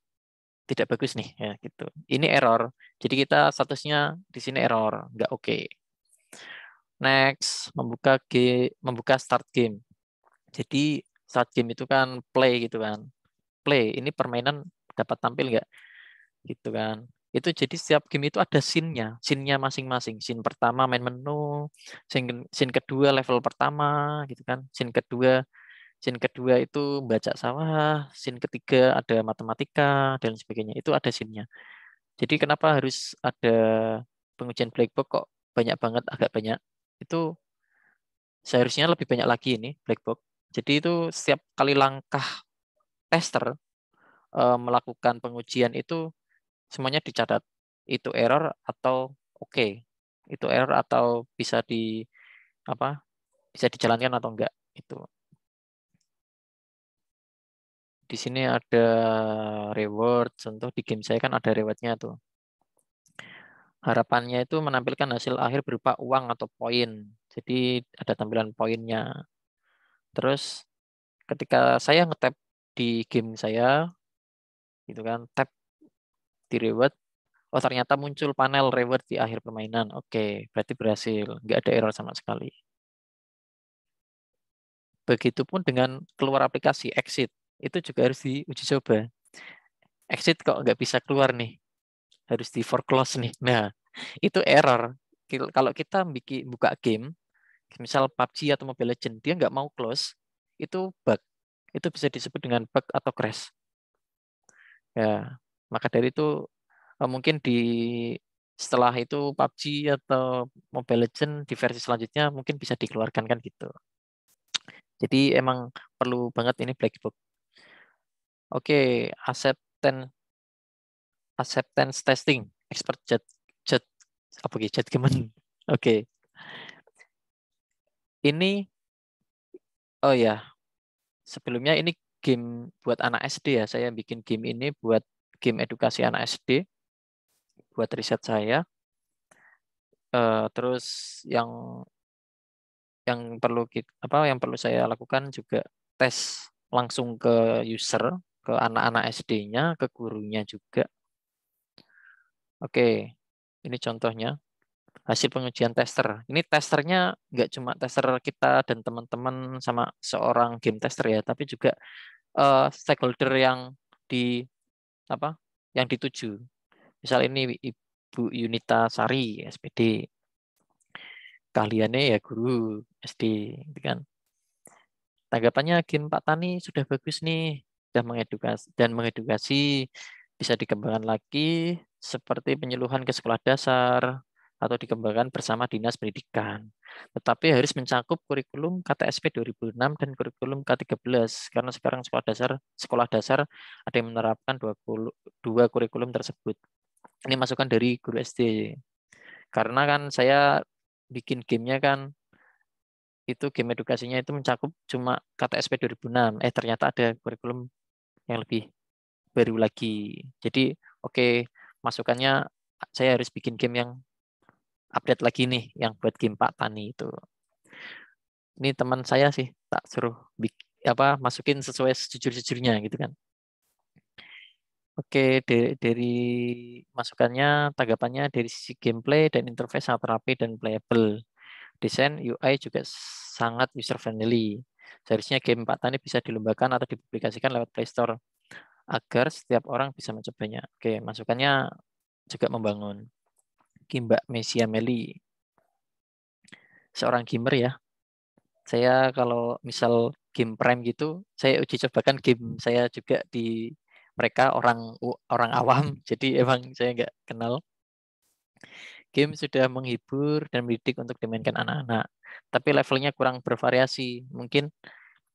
[SPEAKER 2] tidak bagus nih ya gitu. Ini error. Jadi kita statusnya di sini error, nggak oke. Next, membuka start game. Jadi start game itu kan play gitu kan. Play, ini permainan dapat tampil nggak? Gitu kan. Itu jadi setiap game itu ada scene-nya masing-masing. Scene pertama main menu, scene kedua level pertama gitu kan. Scene kedua itu baca sawah, scene ketiga ada matematika dan sebagainya. Itu ada scene-nya. Jadi kenapa harus ada pengujian black box kok banyak banget, agak banyak. Itu seharusnya lebih banyak lagi ini black box. Jadi itu setiap kali langkah tester melakukan pengujian itu semuanya dicatat. Itu error atau oke. Itu error atau bisa apa? Bisa dijalankan atau enggak itu. Di sini ada reward, contoh di game saya kan ada rewardnya tuh. Harapannya itu menampilkan hasil akhir berupa uang atau poin. Jadi ada tampilan poinnya. Terus ketika saya nge-tap di game saya, gitu kan, tap di reward, oh ternyata muncul panel reward di akhir permainan. Oke, berarti berhasil, nggak ada error sama sekali. Begitupun dengan keluar aplikasi, exit. Itu juga harus diuji coba. Exit kok nggak bisa keluar nih, harus di foreclose nih. Nah, itu error. Kalau kita buka game, misal PUBG atau Mobile Legends, dia nggak mau close, itu bug. Itu bisa disebut dengan bug atau crash. Ya, maka dari itu mungkin setelah itu PUBG atau Mobile Legends di versi selanjutnya mungkin bisa dikeluarkan kan gitu. Jadi emang perlu banget ini black box. Oke, acceptance testing, expert judge apa gitu, judgment. Oke. Ini oh ya, sebelumnya ini game buat anak SD ya. Saya bikin game ini buat game edukasi anak SD buat riset saya. Terus yang perlu saya lakukan juga tes langsung ke user, ke anak-anak SD-nya, ke gurunya juga. Oke, ini contohnya hasil pengujian tester. Ini testernya nggak cuma tester kita dan teman-teman sama seorang game tester ya, tapi juga stakeholder yang di yang dituju. Misal ini Ibu Yunita Sari, SPD. Kaliannya ya guru SD, gitu kan. Tanggapannya game Pak Tani sudah bagus nih, sudah mengedukasi, bisa dikembangkan lagi seperti penyuluhan ke sekolah dasar atau dikembangkan bersama Dinas Pendidikan. Tetapi harus mencakup kurikulum KTSP 2006 dan kurikulum K13 karena sekarang sekolah dasar ada yang menerapkan dua kurikulum tersebut. Ini masukan dari guru SD. Karena kan saya bikin gamenya kan itu game edukasinya itu mencakup cuma KTSP 2006. Ternyata ada kurikulum yang lebih baru lagi. Jadi oke, masukannya saya harus bikin game yang update lagi nih, yang buat game Pak Tani itu. Ini teman saya sih tak suruh masukin sesuai sejujur-jujurnya gitu kan. Oke, dari masukannya, tanggapannya dari sisi gameplay dan interface sangat rapi dan playable. Desain UI juga sangat user friendly. Seharusnya game Pak Tani bisa dilombakan atau dipublikasikan lewat Play Store agar setiap orang bisa mencobanya. Oke, masukannya juga membangun. Mbak Mesia Meli, seorang gamer ya. Saya kalau misal game Prime gitu, saya uji cobakan game saya juga di mereka orang awam, jadi emang saya nggak kenal. Game sudah menghibur dan mendidik untuk dimainkan anak-anak, tapi levelnya kurang bervariasi. Mungkin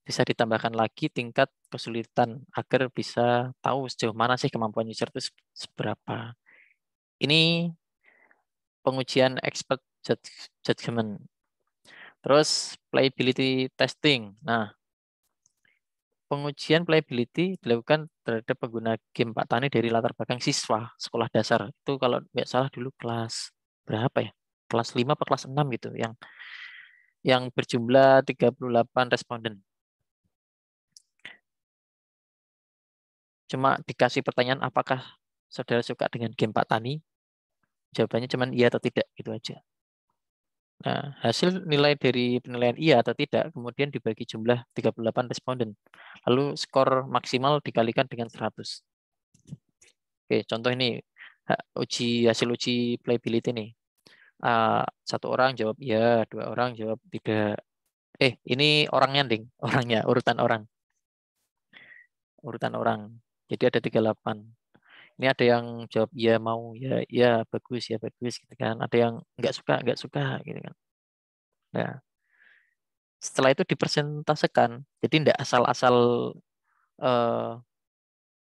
[SPEAKER 2] bisa ditambahkan lagi tingkat kesulitan agar bisa tahu sejauh mana sih kemampuan user itu seberapa. Ini pengujian expert judgment. Terus playability testing. Nah, pengujian playability dilakukan terhadap pengguna game Pak Tani dari latar belakang siswa sekolah dasar. Itu kalau nggak salah dulu kelas berapa ya? Kelas 5 atau kelas 6 gitu yang berjumlah 38 responden. Cuma dikasih pertanyaan apakah saudara suka dengan game Pak Tani? Jawabannya cuma iya atau tidak gitu aja. Nah, hasil nilai dari penilaian iya atau tidak kemudian dibagi jumlah 38 responden. Lalu skor maksimal dikalikan dengan 100. Oke, contoh ini hasil uji playability nih. Satu orang jawab iya, dua orang jawab tidak. Ini orangnya ding, orangnya urutan orang. Jadi ada 38. Ini ada yang jawab iya mau, ya bagus gitu kan. Ada yang nggak suka gitu kan. Nah, setelah itu dipersentasekan. Jadi tidak asal-asal eh,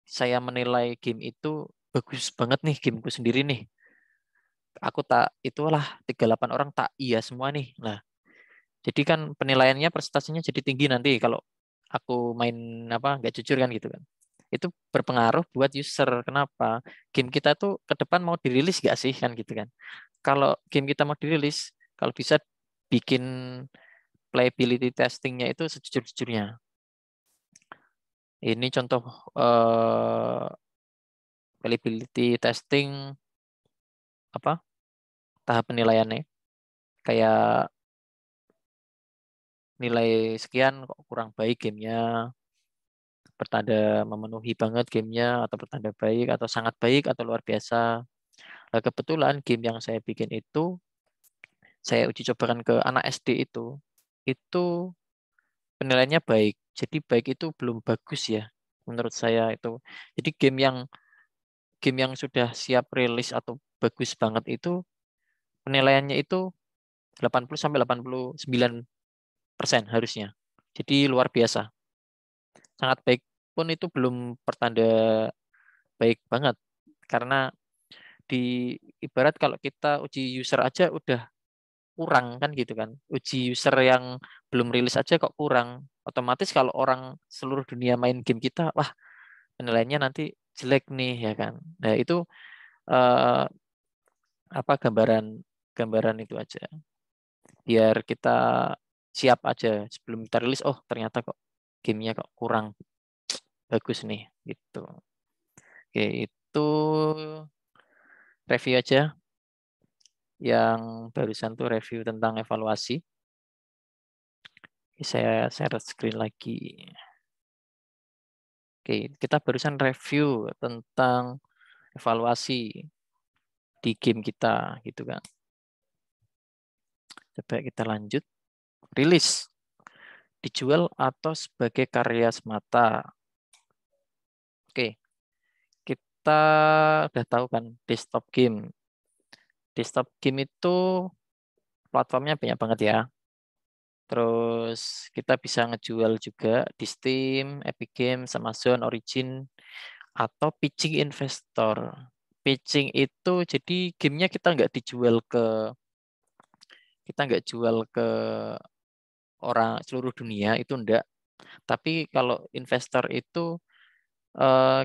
[SPEAKER 2] saya menilai game itu bagus banget nih gameku sendiri nih. Aku tak itulah 38 orang tak iya semua nih. Nah, jadi kan penilaiannya presentasinya jadi tinggi nanti kalau aku main nggak jujur kan gitu kan. Itu berpengaruh buat user. Kenapa? Game kita tuh ke depan mau dirilis nggak sih kan gitu kan. Kalau game kita mau dirilis, kalau bisa bikin playability testingnya itu sejujur-jujurnya. Ini contoh playability testing tahap penilaiannya. Kayak nilai sekian kok kurang baik gamenya, pertanda memenuhi banget gamenya, atau pertanda baik, atau sangat baik, atau luar biasa. Nah, kebetulan game yang saya bikin itu, saya uji cobakan ke anak SD itu penilaiannya baik. Jadi baik itu belum bagus ya, menurut saya itu. Jadi game yang sudah siap rilis atau bagus banget itu, penilaiannya itu 80-89% harusnya. Jadi luar biasa. Sangat baik pun itu belum pertanda baik banget. Karena di ibarat kalau kita uji user aja udah kurang kan gitu kan. Uji user yang belum rilis aja kok kurang. Otomatis kalau orang seluruh dunia main game kita, wah penilaiannya nanti jelek nih ya kan. Nah itu eh, gambaran gambaran itu aja. Biar kita siap aja sebelum kita rilis, oh ternyata kok gamenya kok kurang bagus nih gitu. Oke, itu review aja. Yang barusan tuh review tentang evaluasi. Saya share screen lagi. Oke, kita barusan review tentang evaluasi di game kita gitu kan. Coba kita lanjut. Rilis. Dijual atau sebagai karya semata. Oke. Kita udah tahu kan desktop game. Desktop game itu platformnya banyak banget ya. Terus kita bisa ngejual juga di Steam, Epic Games, Amazon, Origin, atau pitching investor. Pitching itu jadi gamenya kita nggak jual ke orang seluruh dunia, itu enggak. Tapi kalau investor itu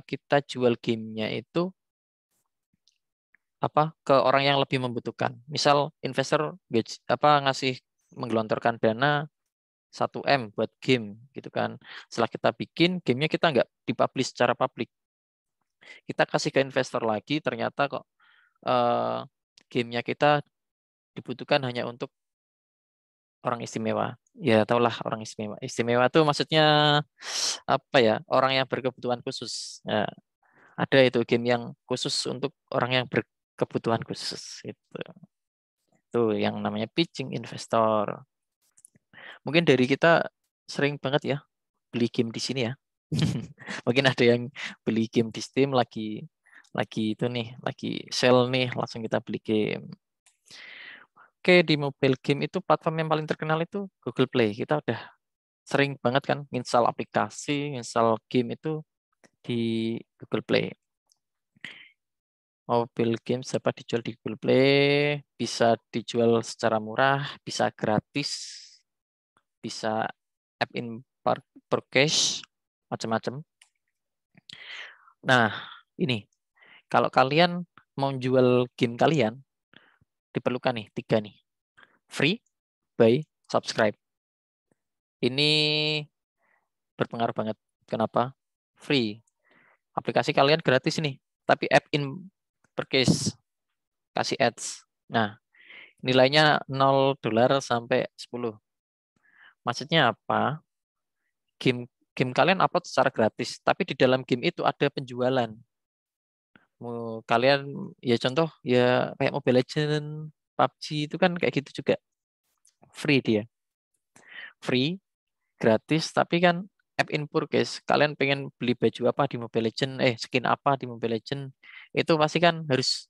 [SPEAKER 2] kita jual gamenya itu ke orang yang lebih membutuhkan. Misal investor ngasih menggelontorkan dana 1M buat game gitu kan. Setelah kita bikin gamenya, kita nggak dipublish secara publik. Kita kasih ke investor lagi, ternyata kok gamenya kita dibutuhkan hanya untuk orang istimewa. Ya taulah orang istimewa. Istimewa itu maksudnya apa ya? Orang yang berkebutuhan khusus. Nah, ada itu game yang khusus untuk orang yang berkebutuhan khusus itu. Itu yang namanya pitching investor. Mungkin dari kita sering banget ya beli game di sini ya. Mungkin ada yang beli game di Steam lagi itu nih, lagi sale nih, langsung kita beli game. Oke, di mobile game itu platform yang paling terkenal itu Google Play. Kita udah sering banget kan install aplikasi, install game itu di Google Play. Mobile game dapat dijual di Google Play, bisa dijual secara murah, bisa gratis, bisa app in purchase, macam-macam. Nah, ini kalau kalian mau jual game kalian, diperlukan nih 3 nih. Free, buy, subscribe. Ini berpengaruh banget. Kenapa? Free. Aplikasi kalian gratis nih, tapi app in purchase kasih ads. Nah, nilainya $0 sampai 10. Maksudnya apa? Game kalian upload secara gratis, tapi di dalam game itu ada penjualan. Kalian ya contoh ya kayak Mobile Legends, PUBG itu kan kayak gitu juga. Free dia. Free, gratis, tapi kan app in purchase. Kalian pengen beli baju apa di Mobile Legends, skin apa di Mobile Legends, itu pasti kan harus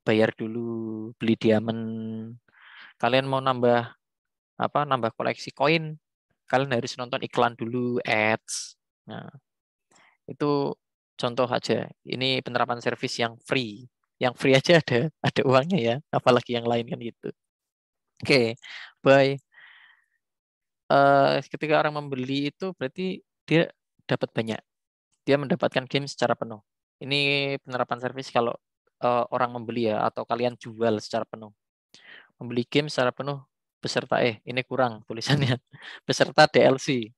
[SPEAKER 2] bayar dulu, beli diamond. Kalian mau nambah koleksi koin, kalian harus nonton iklan dulu, ads. Nah, itu contoh aja. Ini penerapan service yang free. Yang free aja ada uangnya ya, apalagi yang lain kan gitu. Oke, bye. Ketika orang membeli itu berarti dia dapat banyak. Dia mendapatkan game secara penuh. Ini penerapan service kalau orang membeli ya, atau kalian jual secara penuh. Membeli game secara penuh beserta ini kurang tulisannya beserta DLC.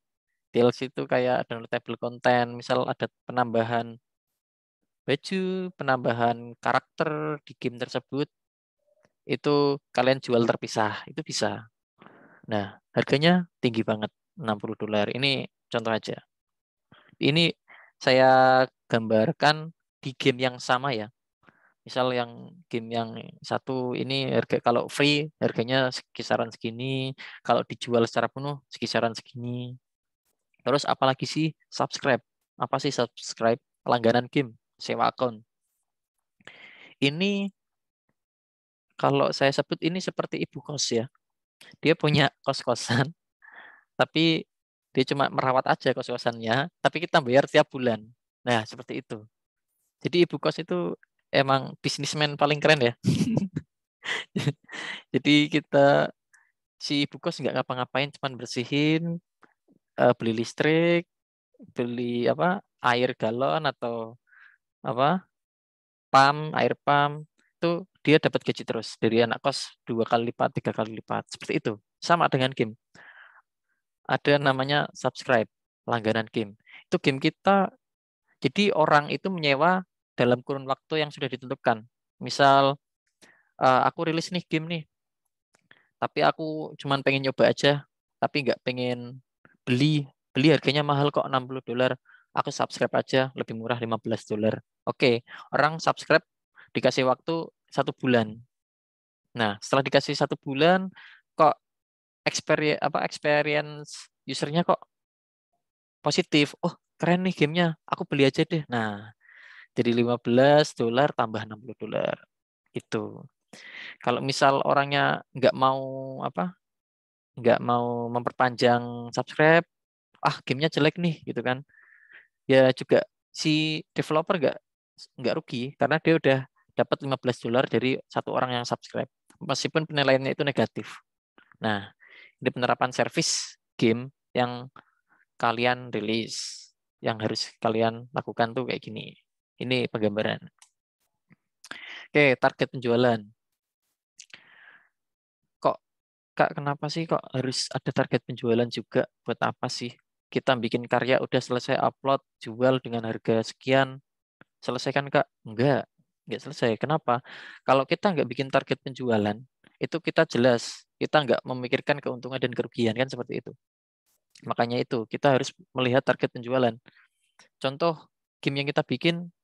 [SPEAKER 2] DLC itu kayak downloadable content, misal ada penambahan baju, penambahan karakter di game tersebut, itu kalian jual terpisah, itu bisa. Nah, harganya tinggi banget, $60. Ini contoh aja. Ini saya gambarkan di game yang sama ya. Misal yang game yang satu ini harga kalau free harganya kisaran segini, kalau dijual secara penuh kisaran segini. Terus apalagi sih subscribe? Apa sih subscribe? Langganan game, sewa akun. Ini kalau saya sebut ini seperti ibu kos ya. Dia punya kos-kosan, tapi dia cuma merawat aja kos-kosannya, tapi kita bayar tiap bulan. Nah, seperti itu. Jadi ibu kos itu emang bisnismen paling keren ya. Jadi si ibu kos nggak ngapa-ngapain, cuma bersihin, beli listrik, beli air galon atau air pump, itu dia dapat gaji terus dari anak kos 2 kali lipat, 3 kali lipat. Seperti itu. Sama dengan game. Ada namanya subscribe, langganan game. Itu game kita, jadi orang itu menyewa dalam kurun waktu yang sudah ditentukan. Misal aku rilis nih game nih, tapi aku cuman pengen nyoba aja, tapi nggak pengen beli. Beli harganya mahal kok, $60. Aku subscribe aja, lebih murah $15. Oke, orang subscribe dikasih waktu 1 bulan. Nah, setelah dikasih 1 bulan, kok experience usernya kok positif. Oh, keren nih gamenya, aku beli aja deh. Nah, jadi $15 tambah $60. Itu. Kalau misal orangnya nggak mau memperpanjang subscribe, gamenya jelek nih gitu kan. Ya juga si developer nggak rugi karena dia udah dapat $15 dari satu orang yang subscribe. Meskipun penilaiannya itu negatif. Nah, ini penerapan service game yang kalian rilis, yang harus kalian lakukan tuh kayak gini. Ini penggambaran. Oke, target penjualan. Kok Kak, kenapa sih kok harus ada target penjualan juga? Buat apa sih? Kita bikin karya udah selesai upload, jual dengan harga sekian. Selesai kan Kak? Enggak selesai. Kenapa? Kalau kita nggak bikin target penjualan, itu kita jelas, kita nggak memikirkan keuntungan dan kerugian, kan seperti itu. Makanya itu, kita harus melihat target penjualan. Contoh, game yang kita bikin,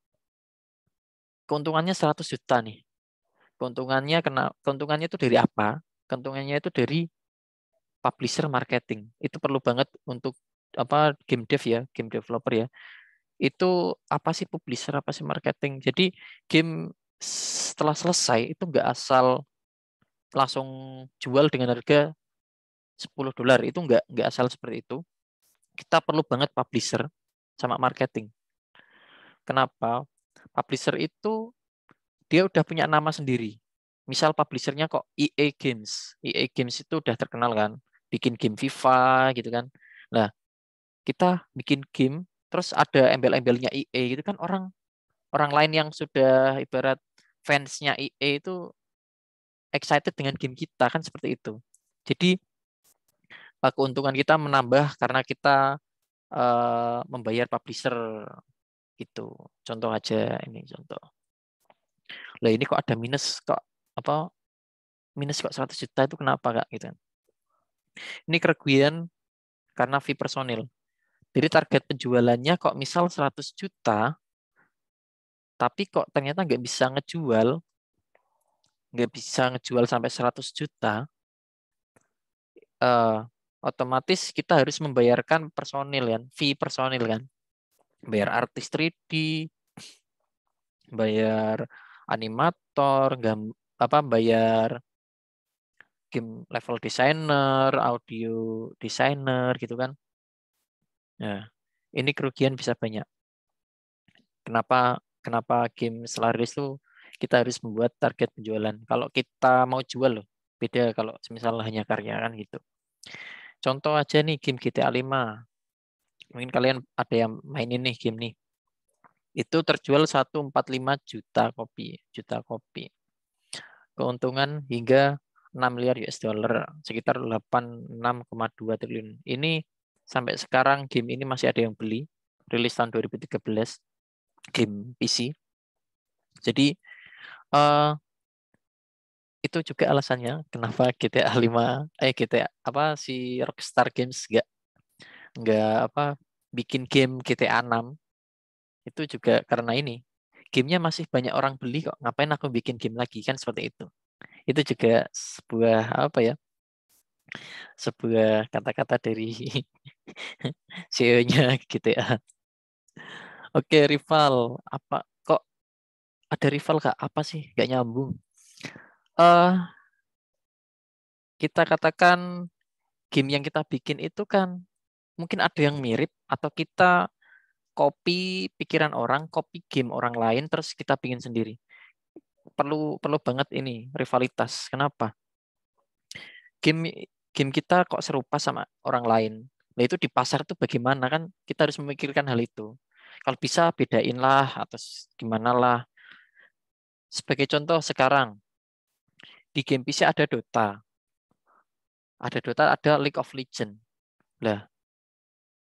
[SPEAKER 2] keuntungannya 100 juta nih. Keuntungannya itu dari apa? Keuntungannya itu dari publisher marketing. Itu perlu banget untuk game dev ya, game developer ya. Itu apa sih publisher, apa sih marketing. Jadi game setelah selesai itu nggak asal langsung jual dengan harga $10. Itu nggak asal seperti itu. Kita perlu banget publisher sama marketing. Kenapa? Publisher itu dia udah punya nama sendiri. Misal publishernya kok EA Games. EA Games itu udah terkenal kan. Bikin game FIFA gitu kan. Nah, kita bikin game, terus ada embel-embelnya EA gitu kan, orang lain yang sudah ibarat fansnya EA itu excited dengan game kita kan seperti itu. Jadi keuntungan kita menambah karena kita membayar publisher gitu. Contoh aja ini contoh. Lah ini kok ada minus kok minus kok 100 juta itu kenapa Kak gitu. Ini kerugian karena fee personil. Jadi target penjualannya kok misal 100 juta, tapi kok ternyata nggak bisa ngejual sampai 100 juta, otomatis kita harus membayarkan personil kan, fee personil kan. Bayar artis 3D, bayar animator, bayar game level designer, audio designer gitu kan. Nah, ini kerugian bisa banyak. Kenapa game setelah rilis tuh kita harus membuat target penjualan. Kalau kita mau jual loh, beda kalau misalnya hanya karya kan gitu. Contoh aja nih game GTA 5. Mungkin kalian ada yang mainin nih game nih. Itu terjual 145 juta kopi. Keuntungan hingga 6 miliar US dollar, sekitar 86,2 triliun. Ini sampai sekarang game ini masih ada yang beli. Rilis tahun 2013, game PC. Jadi itu juga alasannya kenapa GTA 5 si Rockstar Games nggak bikin game GTA 6. Itu juga karena ini. Gamenya masih banyak orang beli kok. Ngapain aku bikin game lagi kan seperti itu. Itu juga sebuah kata-kata dari CEO-nya GTA. Oke, rival. Kok ada rival Kak? Apa sih? Gak nyambung. Kita katakan game yang kita bikin itu kan mungkin ada yang mirip atau kita copy pikiran orang, copy game orang lain terus kita bikin sendiri. Perlu banget ini rivalitas. Kenapa? Game kita kok serupa sama orang lain. Nah itu di pasar tuh bagaimana kan kita harus memikirkan hal itu. Kalau bisa bedain lah atau gimana lah. Sebagai contoh sekarang di game PC ada Dota. Ada Dota, ada League of Legends. Lah,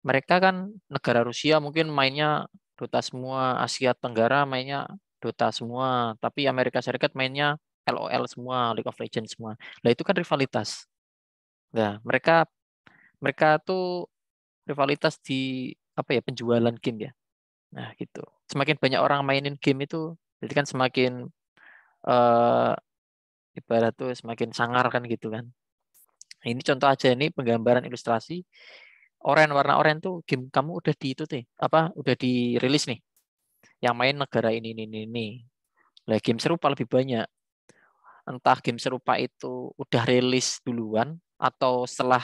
[SPEAKER 2] mereka kan negara Rusia mungkin mainnya Dota semua, Asia Tenggara mainnya Dota semua, tapi Amerika Serikat mainnya LOL semua, League of Legends semua. Nah, itu kan rivalitas. Nah, mereka mereka tuh rivalitas di apa ya, penjualan game ya. Nah, gitu. Semakin banyak orang mainin game itu, jadi kan semakin eh, ibarat tuh semakin sangar kan gitu kan. Nah, ini contoh aja, ini penggambaran ilustrasi. Warna oranye tuh game kamu udah di itu teh, apa udah dirilis nih. Yang main negara ini. Nah, game serupa lebih banyak. Entah game serupa itu udah rilis duluan atau setelah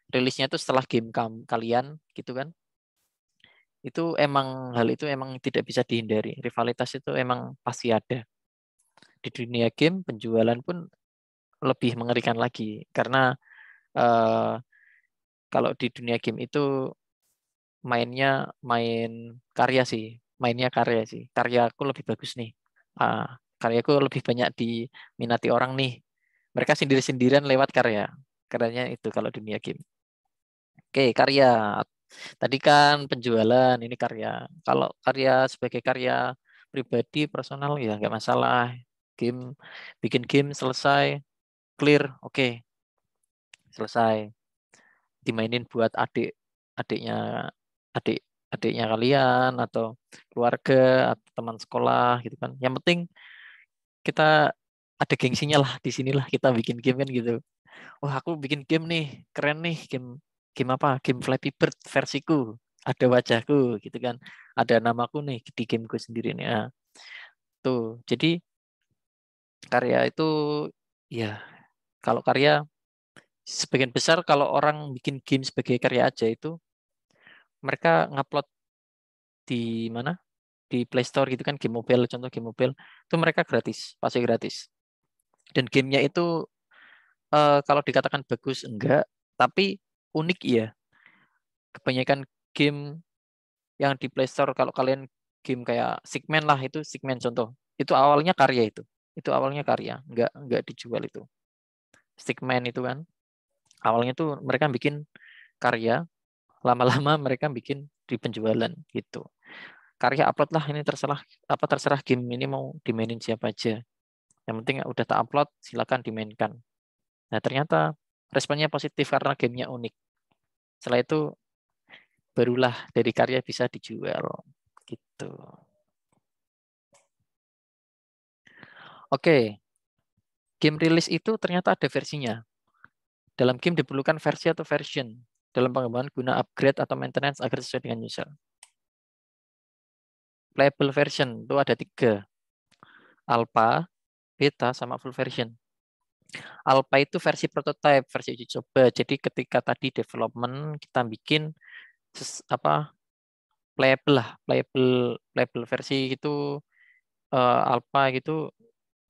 [SPEAKER 2] rilisnya itu setelah game kalian gitu kan. Itu emang hal itu emang tidak bisa dihindari. Rivalitas itu emang pasti ada. Di dunia game penjualan pun lebih mengerikan lagi karena eh, kalau di dunia game itu mainnya karya sih. Karyaku lebih bagus nih. Karyaku lebih banyak diminati orang nih. Mereka sendiri-sendirian lewat karya. Karyanya itu kalau dunia game. Oke, karya. Tadi kan penjualan, ini karya. Kalau karya sebagai karya pribadi, personal ya nggak masalah. Bikin game selesai, clear, oke, selesai. Dimainin buat adiknya, adik adiknya kalian atau keluarga atau teman sekolah gitu kan. Yang penting kita ada gengsinya lah, di sinilah kita bikin game kan gitu. Wah, aku bikin game nih, keren nih, game game apa? Game Flappy Bird versiku. Ada wajahku gitu kan. Ada namaku nih di gameku sendiri nih. Nah, tuh. Jadi karya itu ya, kalau karya sebagian besar kalau orang bikin game sebagai karya aja itu mereka ngupload di mana? Di Play Store gitu kan, game mobile, contoh game mobile itu mereka gratis, pasti gratis. Dan gamenya itu kalau dikatakan bagus enggak, tapi unik ya. Kebanyakan game yang di Play Store, kalau kalian game kayak Stickman lah, itu Stickman contoh. Itu awalnya karya itu. Itu awalnya karya, enggak dijual itu. Stickman itu kan awalnya tuh mereka bikin karya, lama-lama mereka bikin di penjualan gitu. Karya upload lah, ini terserah game ini mau dimainin siapa aja. Yang penting udah tak upload, silakan dimainkan. Nah, ternyata responnya positif karena gamenya unik. Setelah itu barulah dari karya bisa dijual gitu. Oke, game rilis itu ternyata ada versinya. Dalam game diperlukan versi atau version dalam pengembangan guna upgrade atau maintenance agar sesuai dengan user. Playable version itu ada 3. Alpha, beta, sama full version. Alpha itu versi prototype, versi uji coba. Jadi ketika tadi development kita bikin playable lah, playable versi itu alpha gitu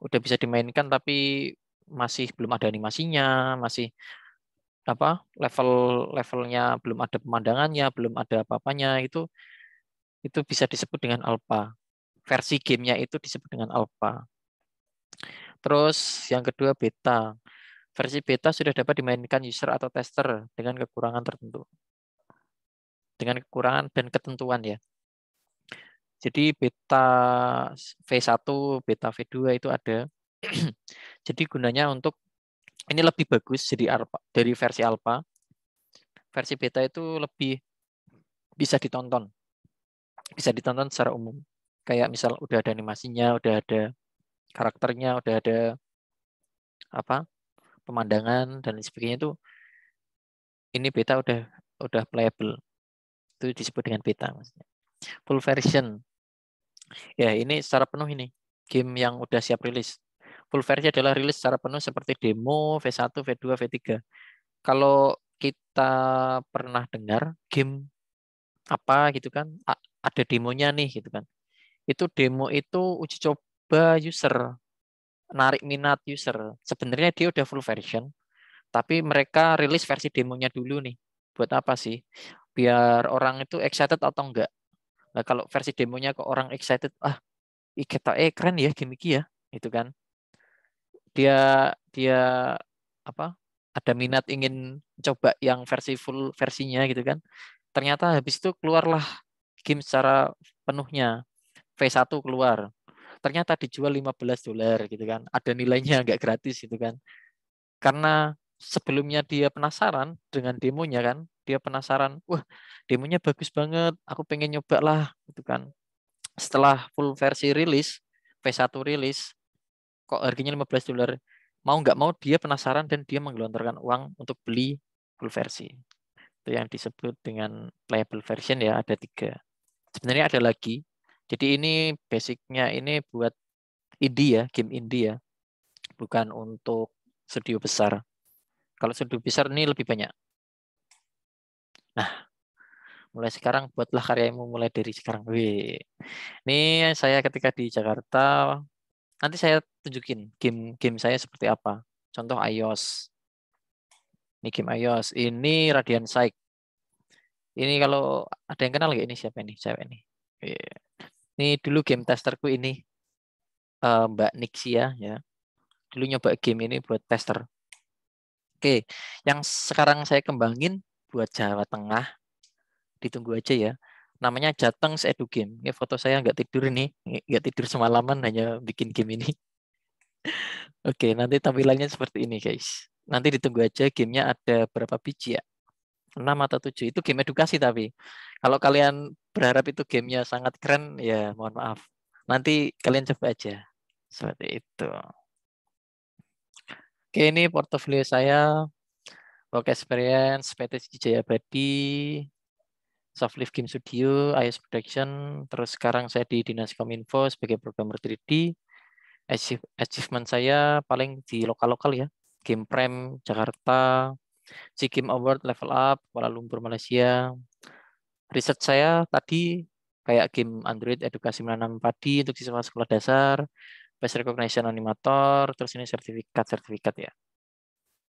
[SPEAKER 2] udah bisa dimainkan tapi masih belum ada animasinya, masih levelnya belum ada pemandangannya, belum ada apa-apanya, itu bisa disebut dengan alpha. Versi gamenya itu disebut dengan alpha. Terus yang kedua beta. Versi beta sudah dapat dimainkan user atau tester dengan kekurangan tertentu. Dengan kekurangan dan ketentuan ya. Jadi beta V1, beta V2 itu ada. Jadi gunanya untuk ini lebih bagus jadi dari versi alpha. Versi beta itu lebih bisa ditonton. Bisa ditonton secara umum. Kayak misal udah ada animasinya, udah ada karakternya, udah ada pemandangan dan sebagainya, itu ini beta udah playable. Itu disebut dengan beta maksudnya. Full version. Ya, ini secara penuh ini game yang udah siap rilis. Full versi adalah rilis secara penuh seperti demo V1, V2, V3. Kalau kita pernah dengar game apa gitu kan, ada demonya nih gitu kan. Itu demo itu uji coba user, narik minat user. Sebenarnya dia udah full version, tapi mereka rilis versi demonya dulu nih. Buat apa sih? Biar orang itu excited atau enggak. Nah, kalau versi demonya kok orang excited, keren ya game ini ya, gitu kan. Dia dia apa ada minat ingin coba yang versi full versinya gitu kan. Ternyata habis itu keluarlah game secara penuhnya. V1 keluar. Ternyata dijual $15 gitu kan. Ada nilainya nggak gratis gitu kan. Karena sebelumnya dia penasaran dengan demonya kan. Dia penasaran, wah demonya bagus banget, aku pengen nyoba lah gitu kan. Setelah full versi rilis, V1 rilis, kok harganya $15. Mau nggak mau dia penasaran dan dia menggelontorkan uang untuk beli full versi. Itu yang disebut dengan playable version ya, ada 3. Sebenarnya ada lagi. Jadi ini basicnya ini buat indie ya, game indie ya. Bukan untuk studio besar. Kalau studio besar ini lebih banyak. Nah, mulai sekarang buatlah karyamu mulai dari sekarang. Wih. Ini saya ketika di Jakarta, nanti saya tunjukin game saya seperti apa. Contoh iOS. Ini game iOS. Ini Radiant Sight. Ini kalau ada yang kenal nggak ini siapa ini? Siapa ini? Ini dulu game testerku ini Mbak Nixia ya. Dulu nyoba game ini buat tester. Oke, yang sekarang saya kembangin buat Jawa Tengah, ditunggu aja ya. Namanya Jatengs Edu Game. Ini foto saya nggak tidur ini, nggak tidur semalaman hanya bikin game ini. Oke, nanti tampilannya seperti ini guys. Nanti ditunggu aja gamenya ada berapa biji ya? 6 atau 7. Itu game edukasi tapi. Kalau kalian berharap itu gamenya sangat keren, ya mohon maaf. Nanti kalian coba aja. Seperti itu. Oke, ini portofolio saya. Work Experience, PT Jaya Abadi, Softlift Game Studio, iOS Production. Terus sekarang saya di Dinas Kominfo sebagai programmer 3D. Achievement saya paling di lokal-lokal ya. Game Prime Jakarta, Sea Game Award Level Up Kuala Lumpur Malaysia. Research saya tadi kayak game Android edukasi menanam padi untuk siswa sekolah dasar, face recognition animator, terus ini sertifikat ya.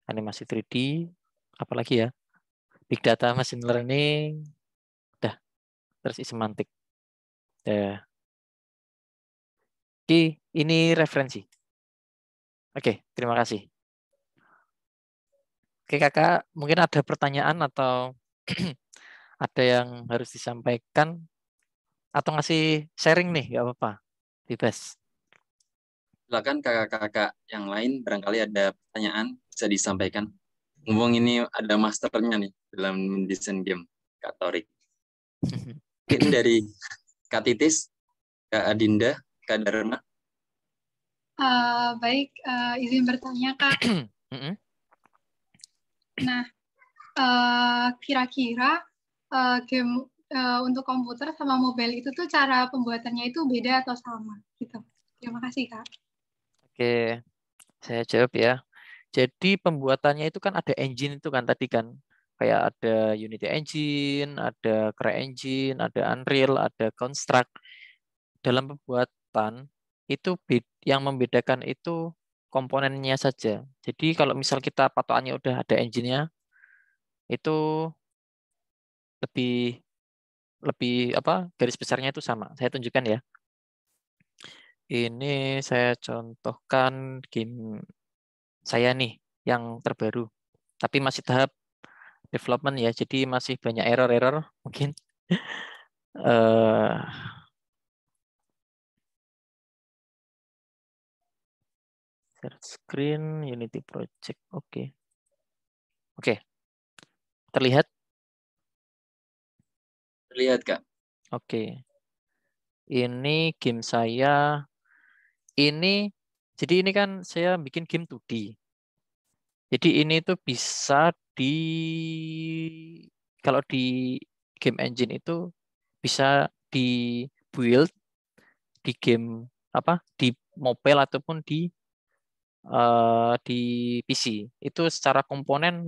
[SPEAKER 2] Animasi 3D, apalagi ya? Big data machine learning, dah, terus semantik. Dah. Oke, ini referensi. Oke, terima kasih. Oke, Kakak, mungkin ada pertanyaan atau ada yang harus disampaikan atau ngasih sharing nih, nggak apa-apa. Bebas.
[SPEAKER 1] Silakan kakak-kakak yang lain barangkali ada pertanyaan bisa disampaikan. Ngomong ini ada masternya nih dalam mendesain game, Kak Torik. Mungkin dari Kak Titis, Kak Adinda, Kak Dharma.
[SPEAKER 4] Baik, izin bertanya Kak. Nah, kira-kira game untuk komputer sama mobile itu tuh cara pembuatannya itu beda atau sama gitu. Terima kasih Kak.
[SPEAKER 2] Oke, saya jawab ya. Jadi pembuatannya itu kan ada engine itu kan tadi kan. Kayak ada Unity Engine, ada CryEngine, ada Unreal, ada Construct. Dalam pembuatan itu yang membedakan itu komponennya saja. Jadi kalau misal kita patokannya udah ada engine-nya, itu lebih garis besarnya itu sama. Saya tunjukkan ya. Ini saya contohkan game saya nih yang terbaru. Tapi masih tahap development ya, jadi masih banyak error-error mungkin. Share screen, Unity Project, oke. Terlihat?
[SPEAKER 1] Terlihat Kak.
[SPEAKER 2] Oke. Ini game saya. Jadi ini kan saya bikin game 2D. Jadi ini tuh bisa kalau di game engine itu bisa di build di game di mobile ataupun di PC. Itu secara komponen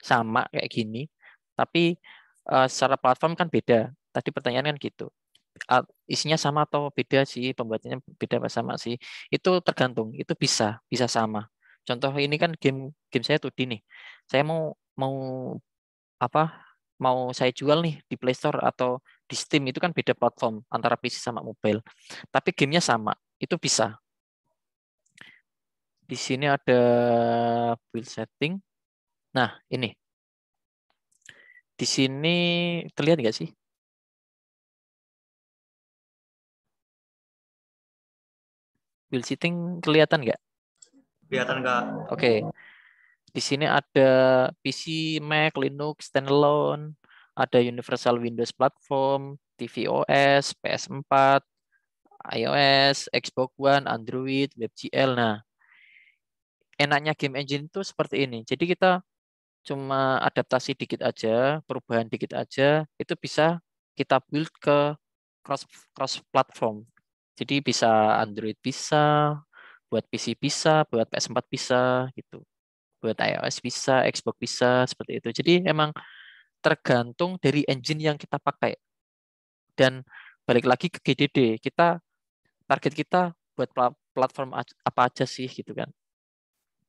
[SPEAKER 2] sama kayak gini, tapi secara platform kan beda. Tadi pertanyaan kan gitu. Isinya sama atau beda sih, pembuatannya beda apa sama sih? Itu tergantung, itu bisa sama. Contoh ini kan game saya 2D nih. Saya mau mau saya jual nih di Play Store atau di Steam, itu kan beda platform antara PC sama mobile. Tapi gamenya sama, itu bisa. Di sini ada build setting. Nah, ini. Di sini terlihat nggak sih? Build setting kelihatan nggak?
[SPEAKER 3] Kelihatan Kak.
[SPEAKER 2] Oke. Di sini ada PC, Mac, Linux, standalone, ada Universal Windows Platform, tvOS, PS4, iOS, Xbox One, Android, WebGL. Nah, enaknya game engine itu seperti ini. Jadi kita cuma adaptasi dikit aja, perubahan dikit aja, itu bisa kita build ke cross platform. Jadi bisa Android bisa, buat PC bisa, buat PS4 bisa gitu. Buat iOS bisa, Xbox bisa, seperti itu. Jadi emang tergantung dari engine yang kita pakai. Dan balik lagi ke GDD, target kita buat platform apa aja sih gitu kan.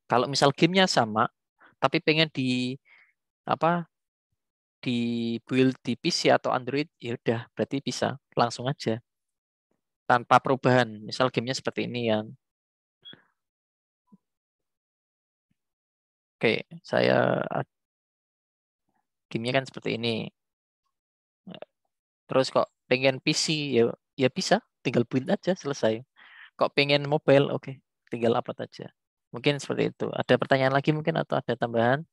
[SPEAKER 2] Kalau misal gamenya sama, tapi pengen apa di build di PC atau Android, ya udah berarti bisa langsung aja tanpa perubahan. Misal gamenya seperti ini ya. Oke, gamenya kan seperti ini. Terus kok pengen PC ya ya bisa, tinggal build aja selesai. Kok pengen mobile, oke, tinggal upload aja. Mungkin seperti itu. Ada pertanyaan lagi mungkin atau ada tambahan?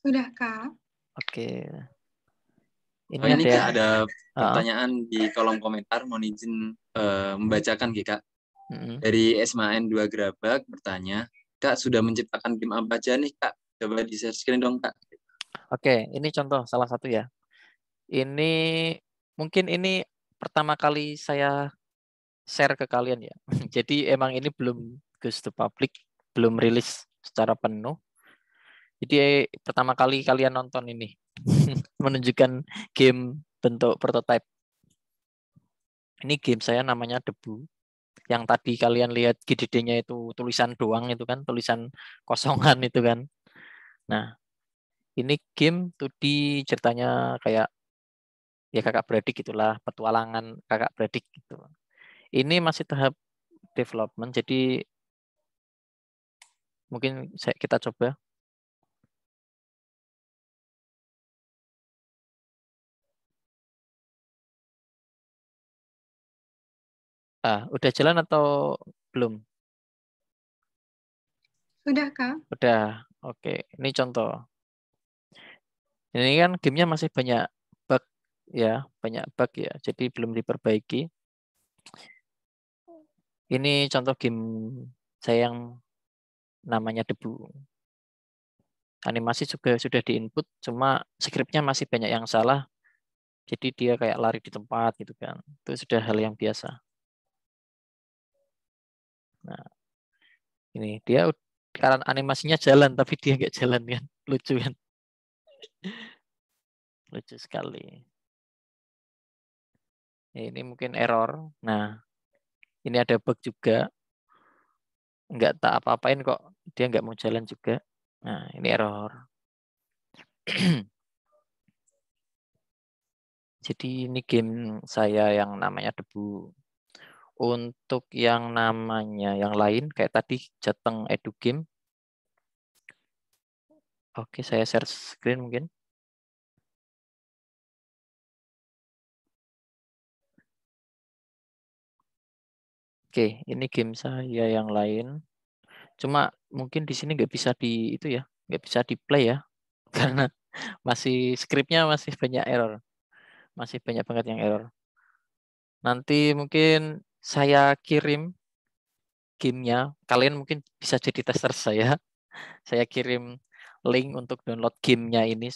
[SPEAKER 4] Sudah, Kak.
[SPEAKER 2] Oke.
[SPEAKER 1] Oh,
[SPEAKER 2] Ini
[SPEAKER 1] ini
[SPEAKER 2] ada
[SPEAKER 1] Kak
[SPEAKER 2] yang
[SPEAKER 1] ada
[SPEAKER 2] Ah,
[SPEAKER 1] pertanyaan di kolom komentar, mohon izin membacakan Kak.
[SPEAKER 2] mm-mm.
[SPEAKER 1] Dari SMAN 2 Gerabak bertanya, Kak sudah menciptakan game apa aja nih Kak? Coba di share screen dong Kak.
[SPEAKER 2] Oke, ini contoh salah satu ya. Ini mungkin ini pertama kali saya share ke kalian ya. Jadi emang ini belum goes to public, belum rilis secara penuh. Jadi pertama kali kalian nonton ini menunjukkan game bentuk prototype. Ini game saya namanya Debu. Yang tadi kalian lihat GDD-nya itu tulisan doang itu kan, tulisan kosongan itu kan. Nah, ini game 2D ceritanya kayak ya kakak beradik gitulah, petualangan kakak beradik gitu. Ini masih tahap development, jadi mungkin kita coba. Udah jalan atau belum?
[SPEAKER 4] Sudah, Kak.
[SPEAKER 2] Udah. Oke, ini contoh. Ini kan gamenya masih banyak bug ya, banyak bug ya. Jadi belum diperbaiki. Ini contoh game saya yang namanya Debu. Animasi juga sudah diinput, cuma skripnya masih banyak yang salah. Jadi dia kayak lari di tempat gitu kan. Itu sudah hal yang biasa. Nah, ini dia karena animasinya jalan tapi dia nggak jalan kan. Lucu kan? Lucu sekali. Ini mungkin error. Nah, ini ada bug juga. Nggak tak apa-apain kok. Dia nggak mau jalan juga. Nah, ini error. Jadi ini game saya yang namanya Debu. Untuk yang namanya yang lain kayak tadi Jateng Edu Game. Oke, saya share screen mungkin. Oke, ini game saya yang lain. Cuma mungkin di sini nggak bisa di itu ya, nggak bisa di play ya, karena masih skripnya masih banyak error, masih banyak banget yang error. Nanti mungkin saya kirim gamenya, kalian mungkin bisa jadi tester saya. Saya kirim link untuk download gamenya ini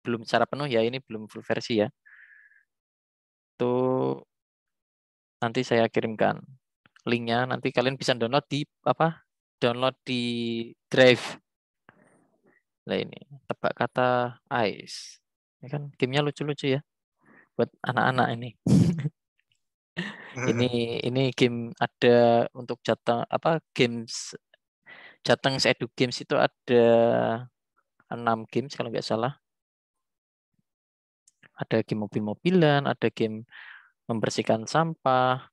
[SPEAKER 2] belum secara penuh ya, ini belum full versi ya. Tuh nanti saya kirimkan linknya, nanti kalian bisa download di Download di Drive. Nah ini tebak kata ice. Ini kan gamenya lucu-lucu ya buat anak-anak ini. Ini game ada untuk games Jateng Edu Games itu ada 6 games kalau nggak salah. Ada game mobil-mobilan, ada game membersihkan sampah,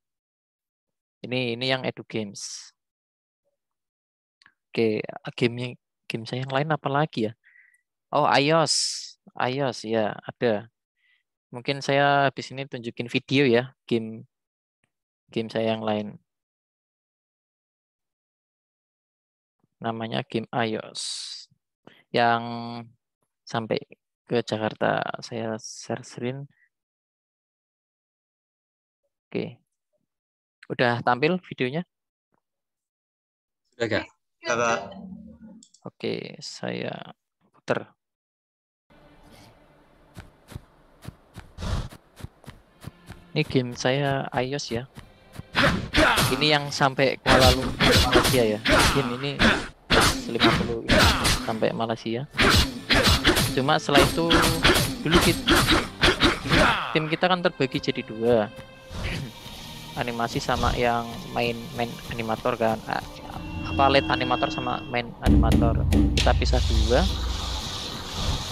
[SPEAKER 2] Ini yang Edu Games. Oke, game saya yang lain apa lagi ya? Oh, iOS ya ada. Mungkin saya habis ini tunjukin video ya game saya yang lain. Namanya game iOS yang sampai ke Jakarta. Saya share screen. Oke. Udah tampil videonya?
[SPEAKER 1] Sudah, Kak.
[SPEAKER 3] Ya, Kak.
[SPEAKER 2] Oke, saya putar. Ini game saya iOS ya. Ini yang sampai Kuala Lumpur Malaysia ya. Game ini 50 ini sampai Malaysia. Cuma setelah itu dulu tim kita kan terbagi jadi 2. Animasi sama yang main animator kan. Apa lead animator sama main animator. Kita pisah 2.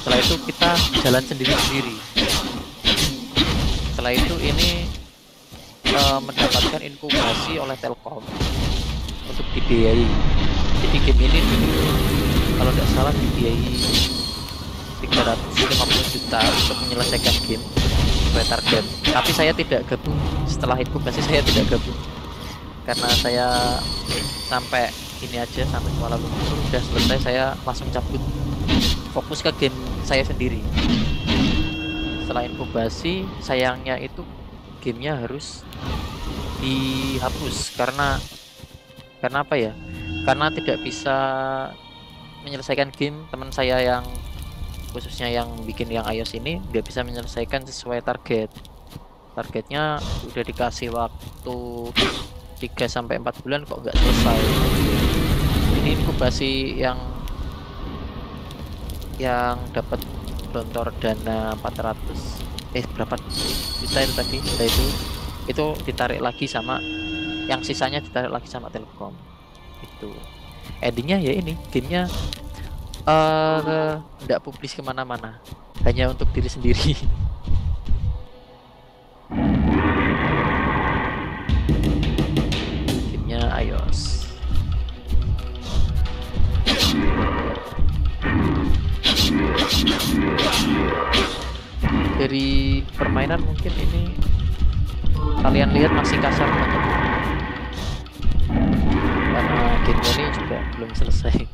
[SPEAKER 2] Setelah itu kita jalan sendiri-sendiri. Setelah itu ini mendapatkan inkubasi oleh Telkom untuk dibiayai. Jadi game ini dulu kalau tidak salah dibiayai 350 juta untuk menyelesaikan game sesuai target. Tapi saya tidak gabung. Setelah inkubasi saya tidak gabung karena saya sampai ini aja, sampai Kuala Lumpur udah selesai, saya langsung cabut, fokus ke game saya sendiri. Setelah inkubasi, sayangnya itu gamenya harus dihapus karena apa ya? Karena tidak bisa menyelesaikan game. Teman saya yang khususnya yang bikin yang iOS ini nggak bisa menyelesaikan sesuai target. Targetnya udah dikasih waktu 3-4 bulan kok nggak selesai. Ini inkubasi yang dapat gelontor dana 400 berapa juta itu tadi. Itu ditarik lagi sama yang sisanya, ditarik lagi sama Telkom. Itu endingnya ya ini gamenya nggak publis kemana-mana, hanya untuk diri sendiri. Gamenya iOS. Dari permainan mungkin ini kalian lihat masih kasar banget karena game ini juga belum selesai.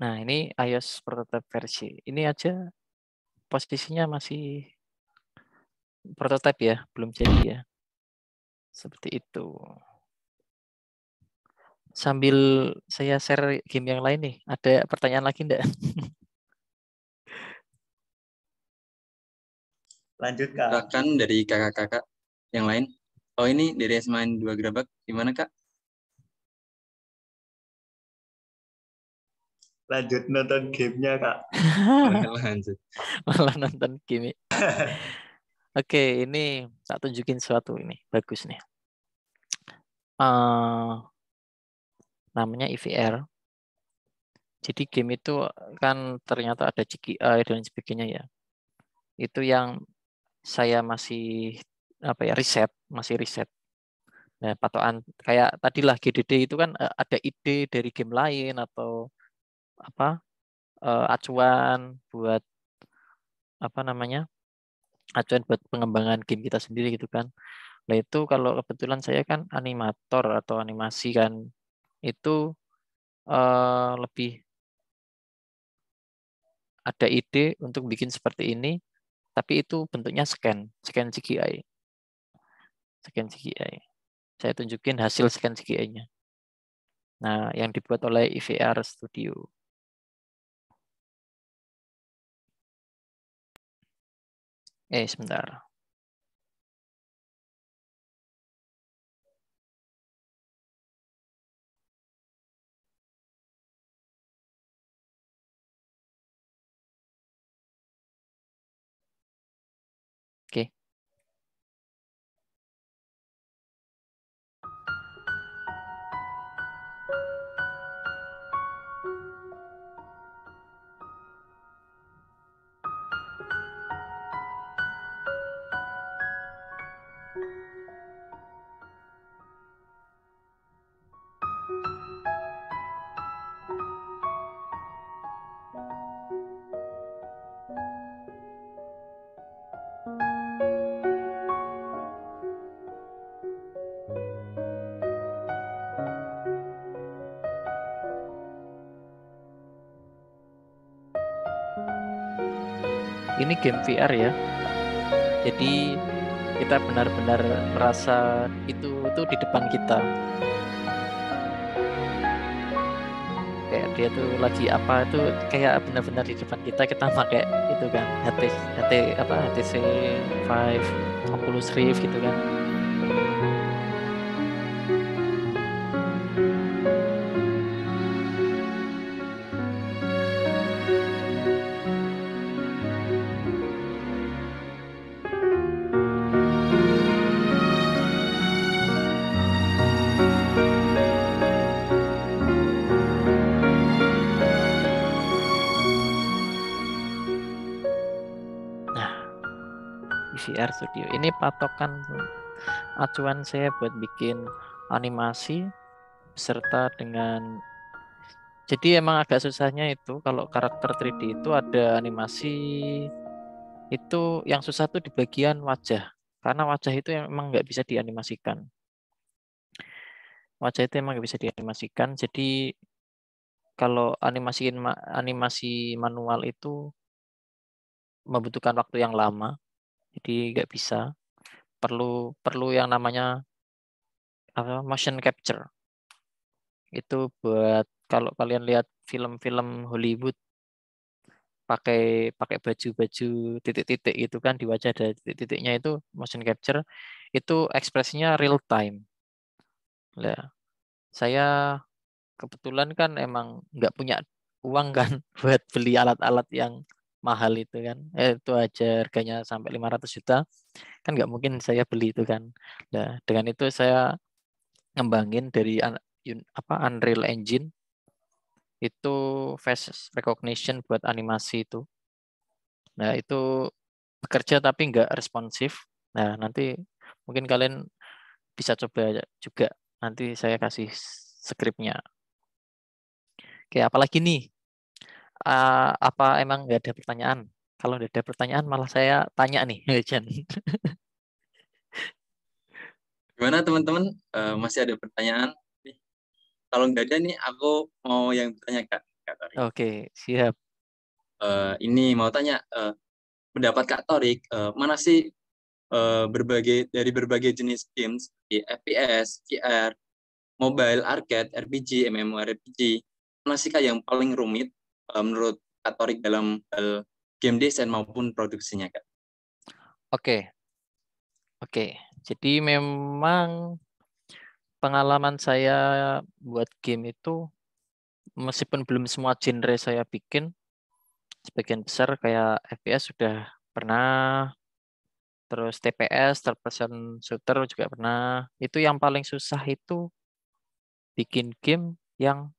[SPEAKER 2] Nah, ini iOS prototype versi. Ini aja posisinya masih prototype ya, belum jadi ya. Seperti itu. Sambil saya share game yang lain nih, ada pertanyaan lagi enggak?
[SPEAKER 3] Lanjut, Kak.
[SPEAKER 1] Silakan dari kakak-kakak yang lain. Oh, ini dari Asmain 2 Gerabak. Gimana, Kak?
[SPEAKER 3] Lanjut nonton gamenya, Kak.
[SPEAKER 1] Lanjut.
[SPEAKER 2] Malah nonton game. Oke, ini tak tunjukin sesuatu ini. Bagus nih. Namanya EVR. Jadi game itu kan ternyata ada GKI dan sebagainya ya. Itu yang saya masih masih riset. Nah, patokan kayak tadilah GDD itu kan ada ide dari game lain atau apa acuan buat apa namanya acuan buat pengembangan game kita sendiri gitu kan. Nah itu kalau kebetulan saya kan animator atau animasi kan itu lebih ada ide untuk bikin seperti ini, tapi itu bentuknya scan CGI. Scan CGI. Saya tunjukin hasil scan CGI-nya. Nah, yang dibuat oleh IVR Studio. Sebentar. Oke. Ini game VR ya. Jadi kita benar-benar merasa itu tuh di depan kita. Kayak dia tuh lagi apa itu kayak benar-benar di depan kita pakai itu kan HTC Vive, Oculus Rift gitu kan. VR Studio. Ini patokan acuan saya buat bikin animasi beserta dengan jadi emang agak susahnya itu kalau karakter 3D itu ada animasi itu yang susah tuh di bagian wajah karena wajah itu emang nggak bisa dianimasikan. Wajah itu emang nggak bisa dianimasikan. Jadi kalau animasi manual itu membutuhkan waktu yang lama. Jadi nggak bisa. Perlu yang namanya motion capture. Itu buat kalau kalian lihat film-film Hollywood pakai baju-baju titik-titik itu kan di wajah ada titik-titiknya itu motion capture itu ekspresinya real time. Nah, saya kebetulan kan emang nggak punya uang kan buat beli alat-alat yang mahal itu kan. Itu aja harganya sampai 500 juta. Kan nggak mungkin saya beli itu kan. Nah, dengan itu saya ngembangin dari Unreal Engine itu face recognition buat animasi itu. Nah, itu bekerja tapi nggak responsif. Nah, nanti mungkin kalian bisa coba juga. Nanti saya kasih skripnya. Oke, apalagi nih? Apa emang nggak ada pertanyaan? Kalau nggak ada pertanyaan malah saya tanya nih, Jen.
[SPEAKER 1] Gimana teman-teman? Masih ada pertanyaan? Kalau nggak ada nih, aku mau yang bertanya Kak Torik.
[SPEAKER 2] Oke, siap.
[SPEAKER 1] Ini mau tanya, pendapat Kak Torik, mana sih dari berbagai jenis games seperti FPS, VR, mobile, arcade, RPG, MMORPG, mana sih Kak yang paling rumit menurut Kak Torik dalam hal game design maupun produksinya Kak?
[SPEAKER 2] Oke. Jadi memang pengalaman saya buat game itu meskipun belum semua genre saya bikin, sebagian besar kayak FPS sudah pernah, terus TPS, third person shooter juga pernah. Itu yang paling susah itu bikin game yang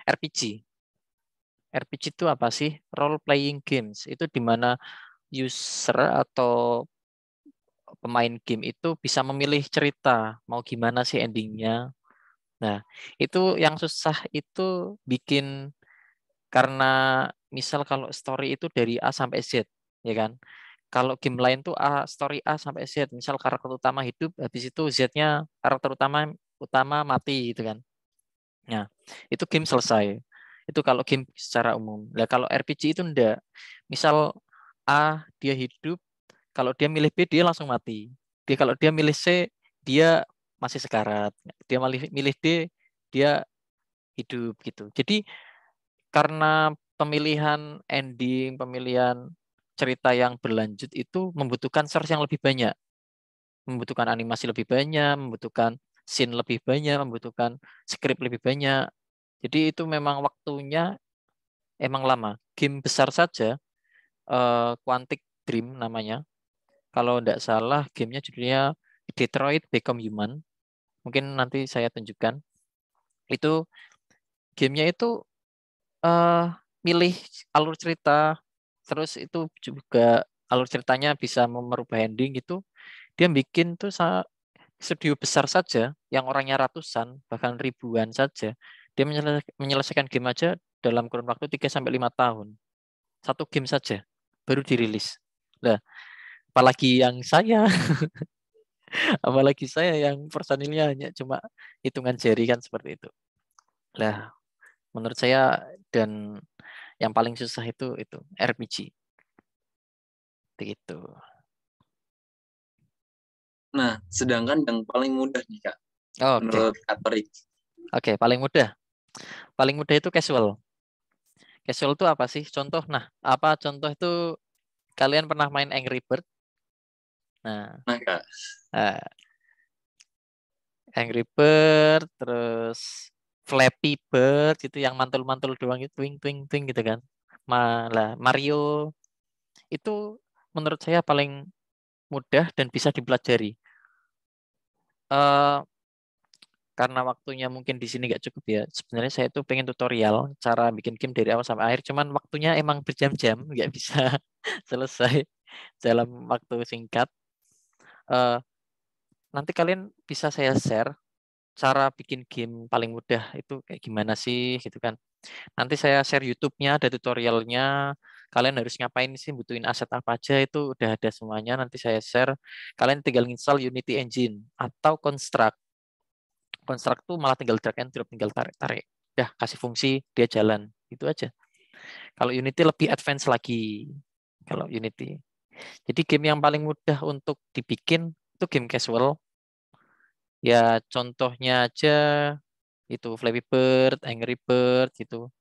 [SPEAKER 2] RPG. RPG itu apa sih? Role playing games. Itu di mana user atau pemain game itu bisa memilih cerita, mau gimana sih endingnya. Nah, itu yang susah itu bikin, karena misal kalau story itu dari A sampai Z, ya kan? Kalau game lain tuh story A sampai Z, misal karakter utama hidup, habis itu Z-nya karakter utama mati gitu kan. Nah, itu game selesai. Itu kalau game secara umum. Nah, kalau RPG itu enggak. Misal A dia hidup, kalau dia milih B dia langsung mati. Kalau dia milih C dia masih sekarat. Dia milih D dia hidup gitu. Jadi karena pemilihan ending, pemilihan cerita yang berlanjut itu membutuhkan source yang lebih banyak, membutuhkan animasi lebih banyak, membutuhkan scene lebih banyak, membutuhkan script lebih banyak. Jadi itu memang waktunya emang lama. Game besar saja, Quantic Dream namanya. Kalau tidak salah, gamenya judulnya Detroit Become Human. Mungkin nanti saya tunjukkan. Itu gamenya itu eh milih alur cerita, terus itu juga alur ceritanya bisa merubah ending gitu. Dia bikin tuh studio besar saja, yang orangnya ratusan, bahkan ribuan saja. Dia menyelesaikan game aja dalam kurun waktu 3 sampai 5 tahun. Satu game saja, baru dirilis. Nah, apalagi yang saya, apalagi saya yang personilnya hanya cuma hitungan jari kan seperti itu. Lah, menurut saya dan yang paling susah itu RPG. Begitu.
[SPEAKER 1] Nah, sedangkan yang paling mudah nih Kak,
[SPEAKER 2] Oke.
[SPEAKER 1] menurut Kak Torik.
[SPEAKER 2] Oke, paling mudah. Paling mudah itu casual. Casual itu apa sih? Contoh, apa contoh itu kalian pernah main Angry Bird? Nah,
[SPEAKER 1] Nah Kak,
[SPEAKER 2] Angry Bird, terus Flappy Bird itu yang mantul-mantul doang itu, twing twing twing gitu kan. Malah Mario itu menurut saya paling mudah dan bisa dipelajari. Karena waktunya mungkin di sini nggak cukup ya. Sebenarnya saya tuh pengen tutorial cara bikin game dari awal sampai akhir. Cuman waktunya emang berjam-jam, nggak bisa selesai dalam waktu singkat. Eh, Nanti kalian bisa saya share cara bikin game paling mudah itu kayak gimana sih gitu kan. Nanti saya share YouTube-nya, ada tutorialnya. Kalian harus ngapain sih, butuhin aset apa aja itu udah ada semuanya. Nanti saya share. Kalian tinggal install Unity Engine atau Construct. Construct tuh malah tinggal drag and drop, tinggal tarik-tarik. Udah kasih fungsi, dia jalan. Itu aja. Kalau Unity lebih advance lagi. Kalau Unity. Jadi game yang paling mudah untuk dibikin itu game casual. Ya contohnya aja itu Flappy Bird, Angry Bird gitu.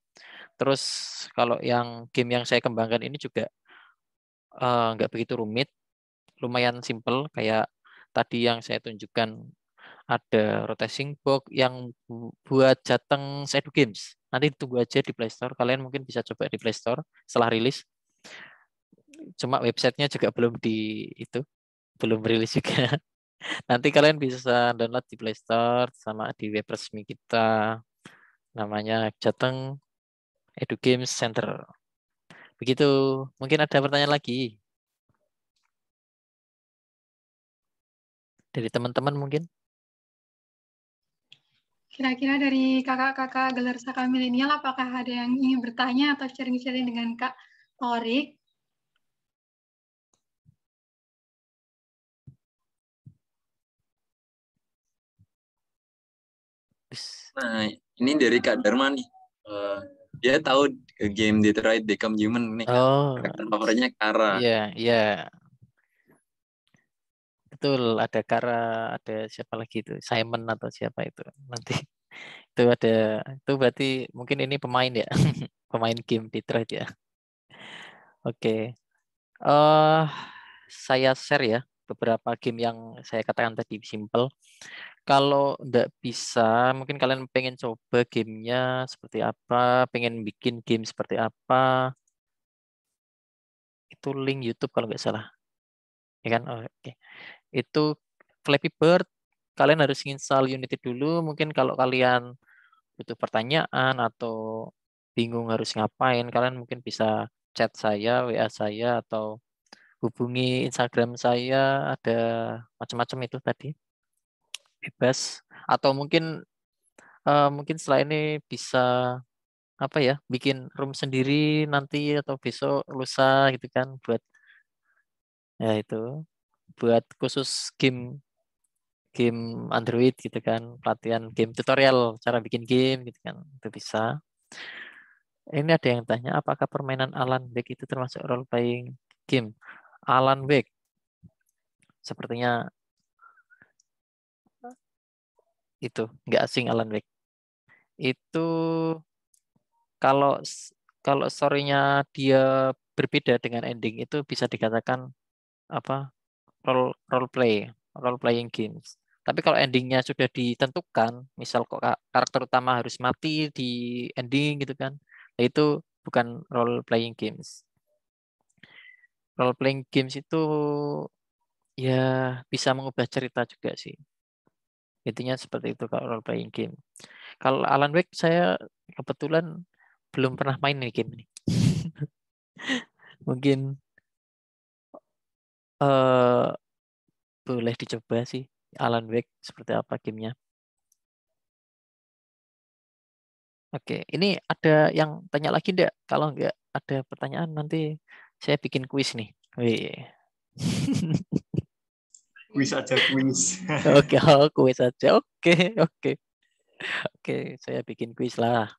[SPEAKER 2] Terus kalau yang game yang saya kembangkan ini juga nggak begitu rumit, lumayan simple kayak tadi yang saya tunjukkan ada rotating box yang buat Jateng Sedu Games. Nanti tunggu aja di Play Store. Kalian mungkin bisa coba di Play Store setelah rilis. Cuma websitenya juga belum rilis juga. Nanti kalian bisa download di Play Store sama di web resmi kita. Namanya Jateng Edu Games Center. Begitu. Mungkin ada pertanyaan lagi dari teman-teman mungkin.
[SPEAKER 4] Kira-kira dari kakak-kakak Gelar Saka Milenial, apakah ada yang ingin bertanya atau sharing-sharing dengan Kak Torik?
[SPEAKER 1] nah ini dari Kak Dharma nih. Dia tahu game Detroit Become Human nih Kak.
[SPEAKER 2] Oh,
[SPEAKER 1] Karakter favoritnya Kara.
[SPEAKER 2] iya, iya. Betul, ada Kara, ada siapa lagi itu? Simon atau siapa itu? Nanti itu ada, itu berarti mungkin ini pemain ya, pemain game Detroit ya. Oke, saya share ya beberapa game yang saya katakan tadi simple. Kalau nggak bisa, mungkin kalian pengen coba gamenya seperti apa, pengen bikin game seperti apa, itu link YouTube kalau nggak salah, ya kan? Oh, oke. Itu Flappy Bird, kalian harus install Unity dulu. Mungkin kalau kalian butuh pertanyaan atau bingung harus ngapain, kalian mungkin bisa chat saya, WA saya, atau hubungi Instagram saya, ada macam-macam itu tadi, bebas. Atau mungkin setelah ini bisa apa ya, bikin room sendiri nanti atau besok lusa gitu kan, buat ya itu, buat khusus game Android gitu kan, pelatihan game tutorial cara bikin game gitu kan, itu bisa. Ini ada yang tanya, apakah permainan Alan Wake itu termasuk role playing game? Alan Wake sepertinya itu nggak asing. Alan Wake itu kalau kalau story-nya dia berbeda dengan ending, itu bisa dikatakan apa, role playing games. Tapi kalau endingnya sudah ditentukan, misal kok karakter utama harus mati di ending gitu kan, nah itu bukan role playing games. Role playing games itu ya bisa mengubah cerita juga sih. Intinya seperti itu kalau role playing game. Kalau Alan Wake saya kebetulan belum pernah main nih game ini. Mungkin eh boleh dicoba sih Alan Wake seperti apa gamenya. Oke, ini ada yang tanya lagi enggak? Kalau enggak ada pertanyaan, nanti saya bikin kuis nih. Wih.
[SPEAKER 3] Kuis aja kuis.
[SPEAKER 2] Oke, kuis aja. Oke, oke. Oke, saya bikin kuis lah.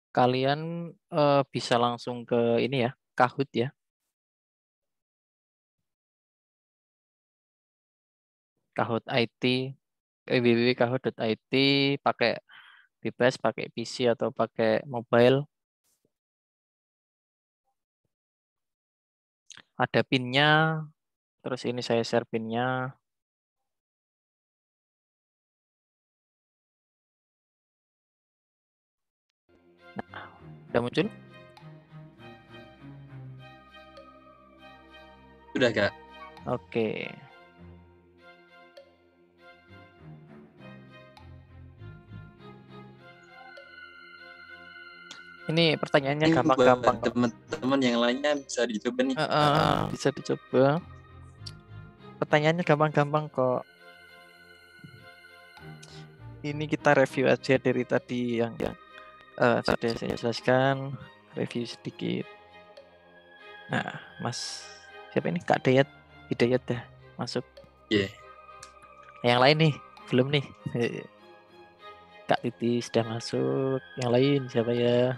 [SPEAKER 2] Kalian bisa langsung ke ini ya, Kahoot ya. Kahoot IT, www.kahoot.it, pakai bebas, pakai PC atau pakai mobile. Ada pinnya, terus ini saya share pinnya. Nah, udah muncul?
[SPEAKER 1] Sudah, Kak.
[SPEAKER 2] Oke. Ini pertanyaannya
[SPEAKER 1] Ini
[SPEAKER 2] gampang-gampang
[SPEAKER 1] buat
[SPEAKER 2] kok.
[SPEAKER 1] teman-teman yang lainnya bisa dicoba nih.
[SPEAKER 2] Bisa dicoba. Pertanyaannya gampang-gampang kok. Ini kita review aja dari tadi yang sudah saya jelaskan, review sedikit. Nah, Mas, siapa ini? Kak Dayat, Hidayat dah masuk.
[SPEAKER 1] Iya.
[SPEAKER 2] Yang lain nih, belum nih. Kak Titi sudah masuk. Yang lain siapa ya?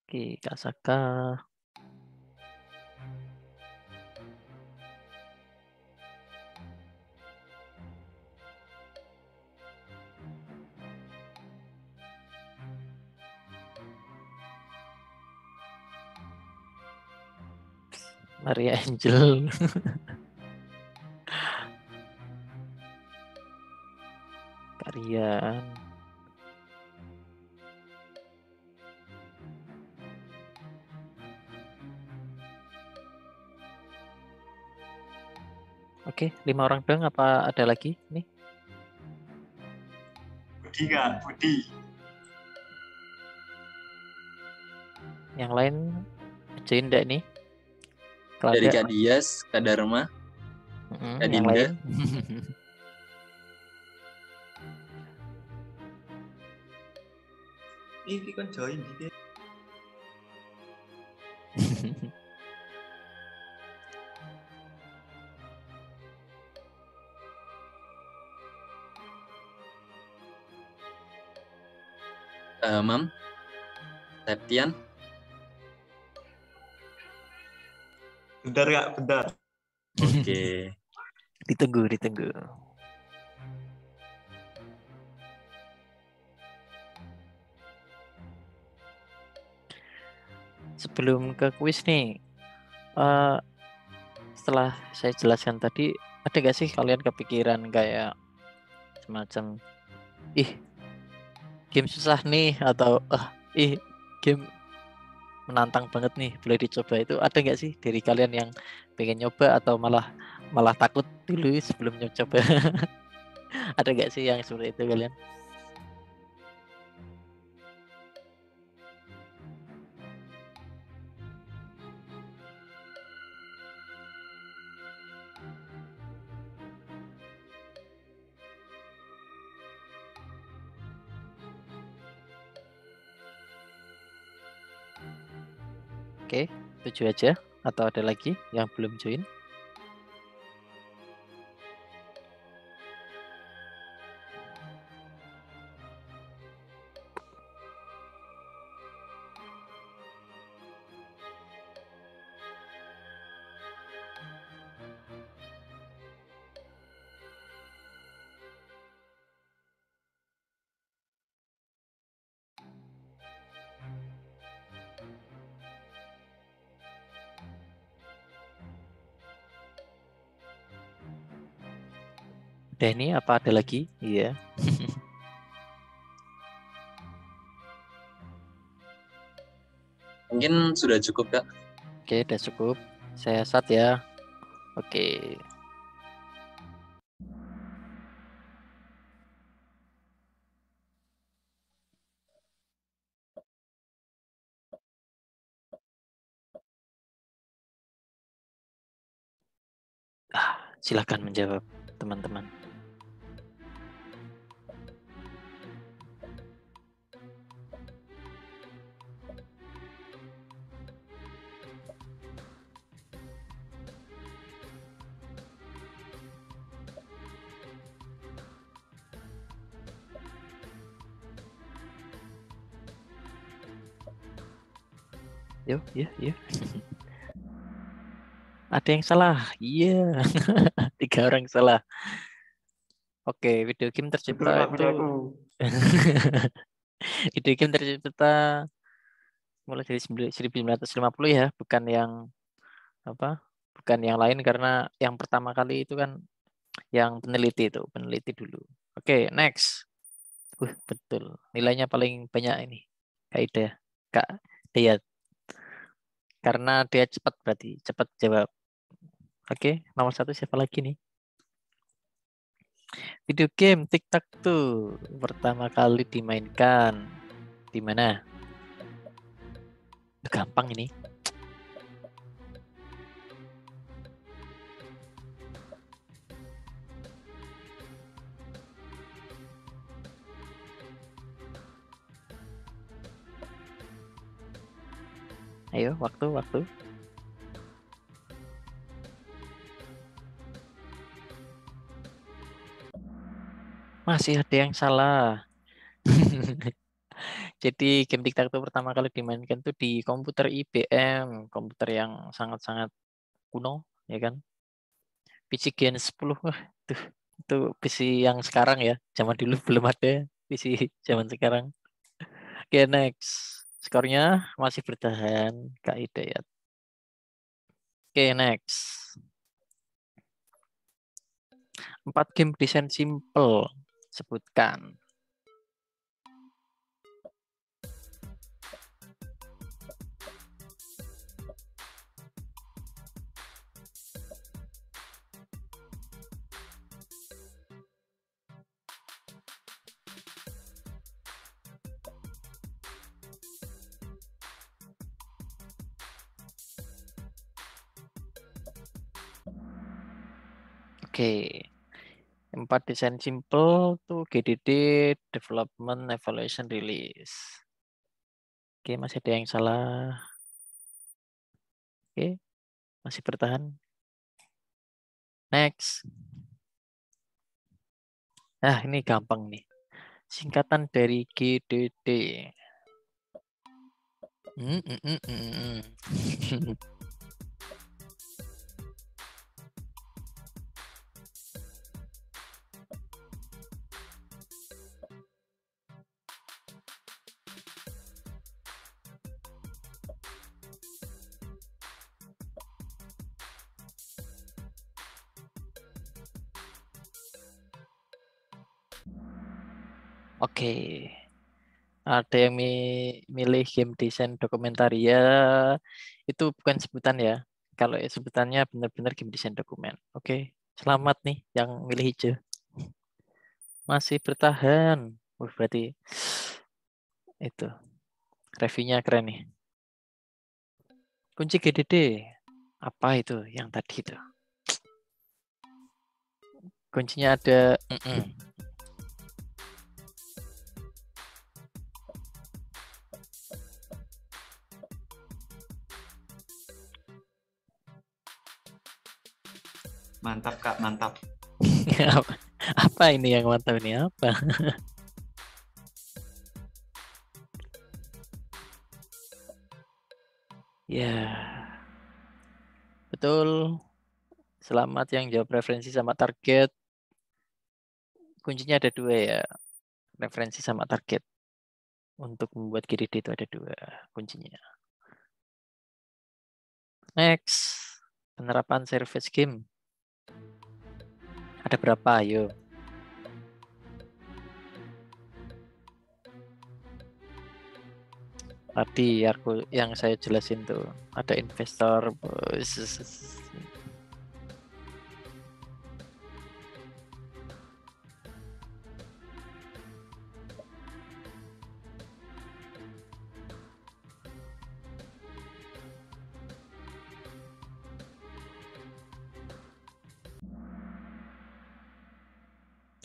[SPEAKER 2] Oke, Kak Saka. Maria Angel. Kak Rian. Oke, 5 orang doang apa ada lagi nih?
[SPEAKER 3] Budi Kak, Budi.
[SPEAKER 2] Yang lain join enggak nih? Kalau
[SPEAKER 1] Dari
[SPEAKER 2] ada,
[SPEAKER 1] Kak Dias, Kak Dharma, Kak
[SPEAKER 2] yang
[SPEAKER 1] Dinda.
[SPEAKER 2] lain.
[SPEAKER 3] Ini kan join dikit.
[SPEAKER 1] Mam, Septian.
[SPEAKER 3] Bentar Kak, bentar.
[SPEAKER 1] Oke.
[SPEAKER 2] ditunggu. sebelum ke kuis nih, setelah saya jelaskan tadi, ada gak sih kalian kepikiran kayak semacam, game susah nih, atau game menantang banget nih, boleh dicoba, itu ada nggak sih dari kalian yang pengen nyoba atau malah takut dulu sebelum nyoba? Ada nggak sih yang seperti itu kalian? Oke, 7 aja, atau ada lagi yang belum join? Udah, ini apa ada lagi? Iya.
[SPEAKER 1] Mungkin sudah cukup, Kak.
[SPEAKER 2] Oke, udah cukup. Saya start ya. Oke. Silakan menjawab, teman-teman. Yuk. Ada yang salah. Iya. 3 orang salah. Oke, video game
[SPEAKER 3] Betul
[SPEAKER 2] tercipta
[SPEAKER 3] Kak,
[SPEAKER 2] itu
[SPEAKER 3] pilih aku.
[SPEAKER 2] video game tercipta mulai dari 1950 ya, bukan yang apa? Bukan yang lain, karena yang pertama kali itu kan yang peneliti dulu. Oke, next. Betul. Nilainya paling banyak ini. Kak Ida, Kak Dayat. Karena dia cepat, berarti cepat jawab. Oke, nomor 1 siapa lagi nih? Video game Tic-Tac-Toe pertama kali dimainkan di mana? Gampang ini. Ayo, waktu. Masih ada yang salah. Jadi game Tic-Tac-Toe pertama kali dimainkan tuh di komputer IBM, komputer yang sangat-sangat kuno, ya kan? PC Gen 10, wah, itu PC yang sekarang ya. Zaman dulu belum ada PC zaman sekarang. Oke, next. Skornya masih bertahan, Kak Hidayat. Oke, next. 4 game desain simple. Sebutkan. Oke. 4 desain simple tuh GDD, Development, Evaluation, Release. Oke, masih ada yang salah. Oke, masih bertahan. Next. Nah, ini gampang nih. Singkatan dari GDD. Oke. Ada yang milih game design dokumentaria, itu bukan sebutan ya. Kalau sebutannya benar-benar game design dokumen. Oke, selamat nih yang milih hijau. Masih bertahan. Berarti itu reviewnya keren nih. Kunci GDD. Apa itu yang tadi itu? Kuncinya ada.
[SPEAKER 3] Mantap Kak, mantap.
[SPEAKER 2] Apa ini yang mantap ini? Apa? Ya, betul. Selamat yang jawab referensi sama target. Kuncinya ada 2 ya. Referensi sama target. Untuk membuat GDD itu ada 2 kuncinya. Next. Penerapan service game. Ada berapa? Ayo. Tadi yang saya jelasin tuh. Ada investor.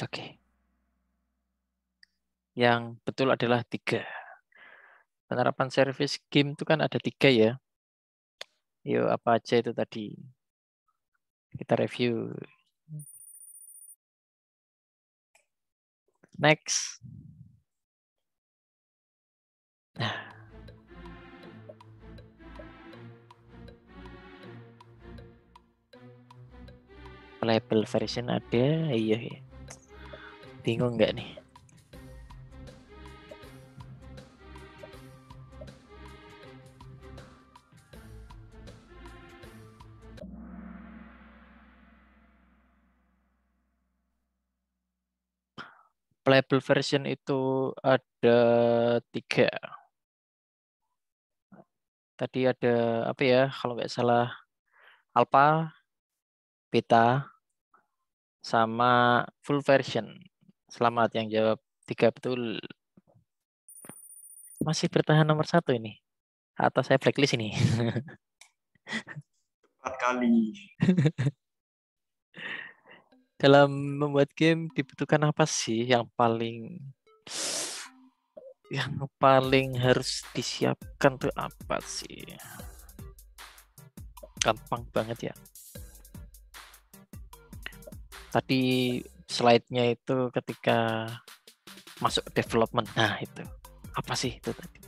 [SPEAKER 2] Oke. Yang betul adalah 3. Penerapan service game itu kan ada 3 ya. Yuk, apa aja itu tadi? Kita review. Next. Nah. Playable version ada. Iya. Bingung nggak nih? Playable version itu ada 3. Tadi ada apa ya? Kalau nggak salah alpha, beta, sama full version. Selamat yang jawab 3 betul. Masih bertahan nomor 1 ini. Atau saya blacklist ini.
[SPEAKER 3] 4 kali.
[SPEAKER 2] Dalam membuat game dibutuhkan apa sih yang paling harus disiapkan tuh apa sih? Gampang banget ya. Tadi slide-nya itu ketika masuk development. Nah, itu. Apa sih itu tadi?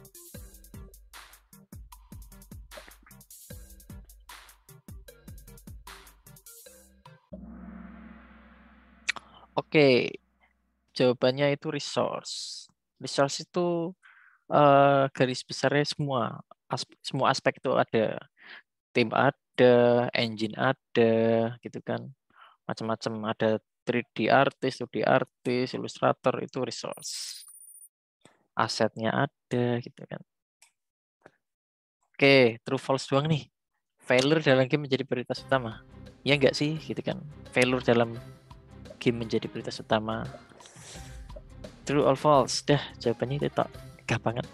[SPEAKER 2] Oke, jawabannya itu resource. Resource itu garis besarnya semua aspek itu ada. Tim ada, engine ada, gitu kan. Macam-macam ada 3D artist, 2D artist, ilustrator itu resource. Asetnya ada gitu kan. Oke, true false doang nih. Failure dalam game menjadi prioritas utama. Ya enggak sih gitu kan. Failure dalam game menjadi prioritas utama. True or false? Dah, jawabannya itu tak gampang banget.